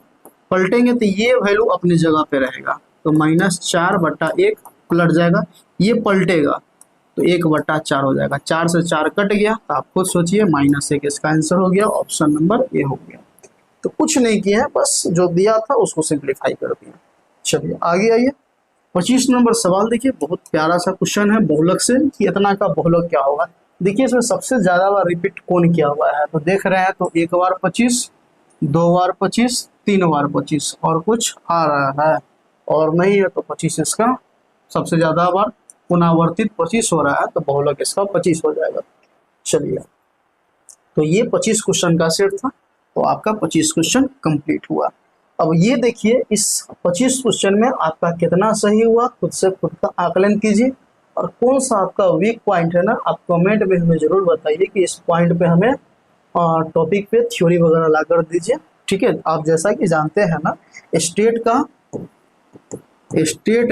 पलटेंगे तो ये वैल्यू अपनी जगह पे रहेगा, तो -4/1 पलट जाएगा, ये पलटेगा तो 1/4 हो जाएगा, 4 से 4 कट गया, तो आप खुद सोचिए -1 इसका आंसर हो गया, ऑप्शन नंबर ए हो गया। तो कुछ नहीं किया है, बस जो दिया था उसको सिंप्लीफाई कर दिया। चलिए आगे आइए, 25 नंबर सवाल देखिए, बहुत प्यारा सा क्वेश्चन है बहुलक से कि इतना का बहुलक क्या होगा। देखिए इसमें सबसे ज्यादा बार रिपीट कौन किया हुआ है, तो देख रहे हैं तो 1 बार 25, 2 बार 25, 3 बार 25, और कुछ आ रहा है और नहीं है तो 25 इसका सबसे ज्यादा बार पुनरावर्तित 25 हो रहा है, तो बहुलक इसका 25 हो जाएगा। चलिए तो ये 25 क्वेश्चन का सेट था, तो आपका 25 क्वेश्चन कंप्लीट हुआ। अब ये देखिए इस 25 क्वेश्चन में आपका कितना सही हुआ, खुद से खुद का आकलन कीजिए, और कौन सा आपका वीक पॉइंट है ना, आप कमेंट में हमें जरूर बताइए कि इस पॉइंट पे हमें टॉपिक पे थ्योरी वगैरह ला कर दीजिए। ठीक है, आप जैसा कि जानते हैं ना, स्टेट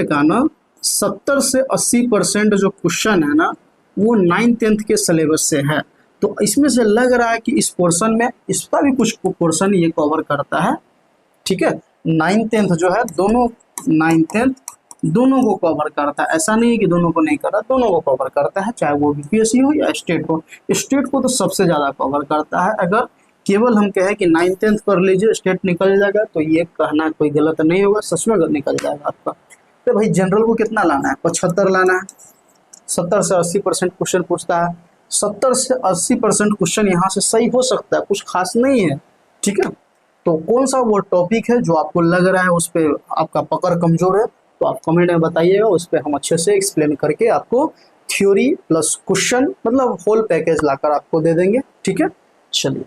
का ना 70 से 80% जो क्वेश्चन है ना वो 9th-10th के सिलेबस से है, तो इसमें से लग रहा है कि इस पोर्शन में इसका भी कुछ पोर्शन ये कवर करता है। ठीक है, 9th-10th जो है दोनों 9th-10th दोनों को कवर करता है, ऐसा नहीं है कि दोनों को नहीं करता, दोनों को कवर करता है, चाहे वो बीपीएससी हो या स्टेट हो। स्टेट को तो सबसे ज़्यादा कवर करता है। अगर केवल हम कहें कि 9th-10th कर लीजिए स्टेट निकल जाएगा, तो ये कहना कोई गलत नहीं होगा, सच में निकल जाएगा आपका। तो भाई जनरल को कितना लाना है, 75 लाना है, 70 से 80% क्वेश्चन पूछता है, 70 से 80% क्वेश्चन यहाँ से सही हो सकता है, कुछ खास नहीं है। ठीक है, तो कौन सा वो टॉपिक है जो आपको लग रहा है उस पर आपका पकड़ कमजोर है, तो आप कमेंट में बताइएगा, उस पर हम अच्छे से एक्सप्लेन करके आपको थ्योरी प्लस क्वेश्चन मतलब होल पैकेज लाकर आपको दे देंगे। ठीक है, चलिए।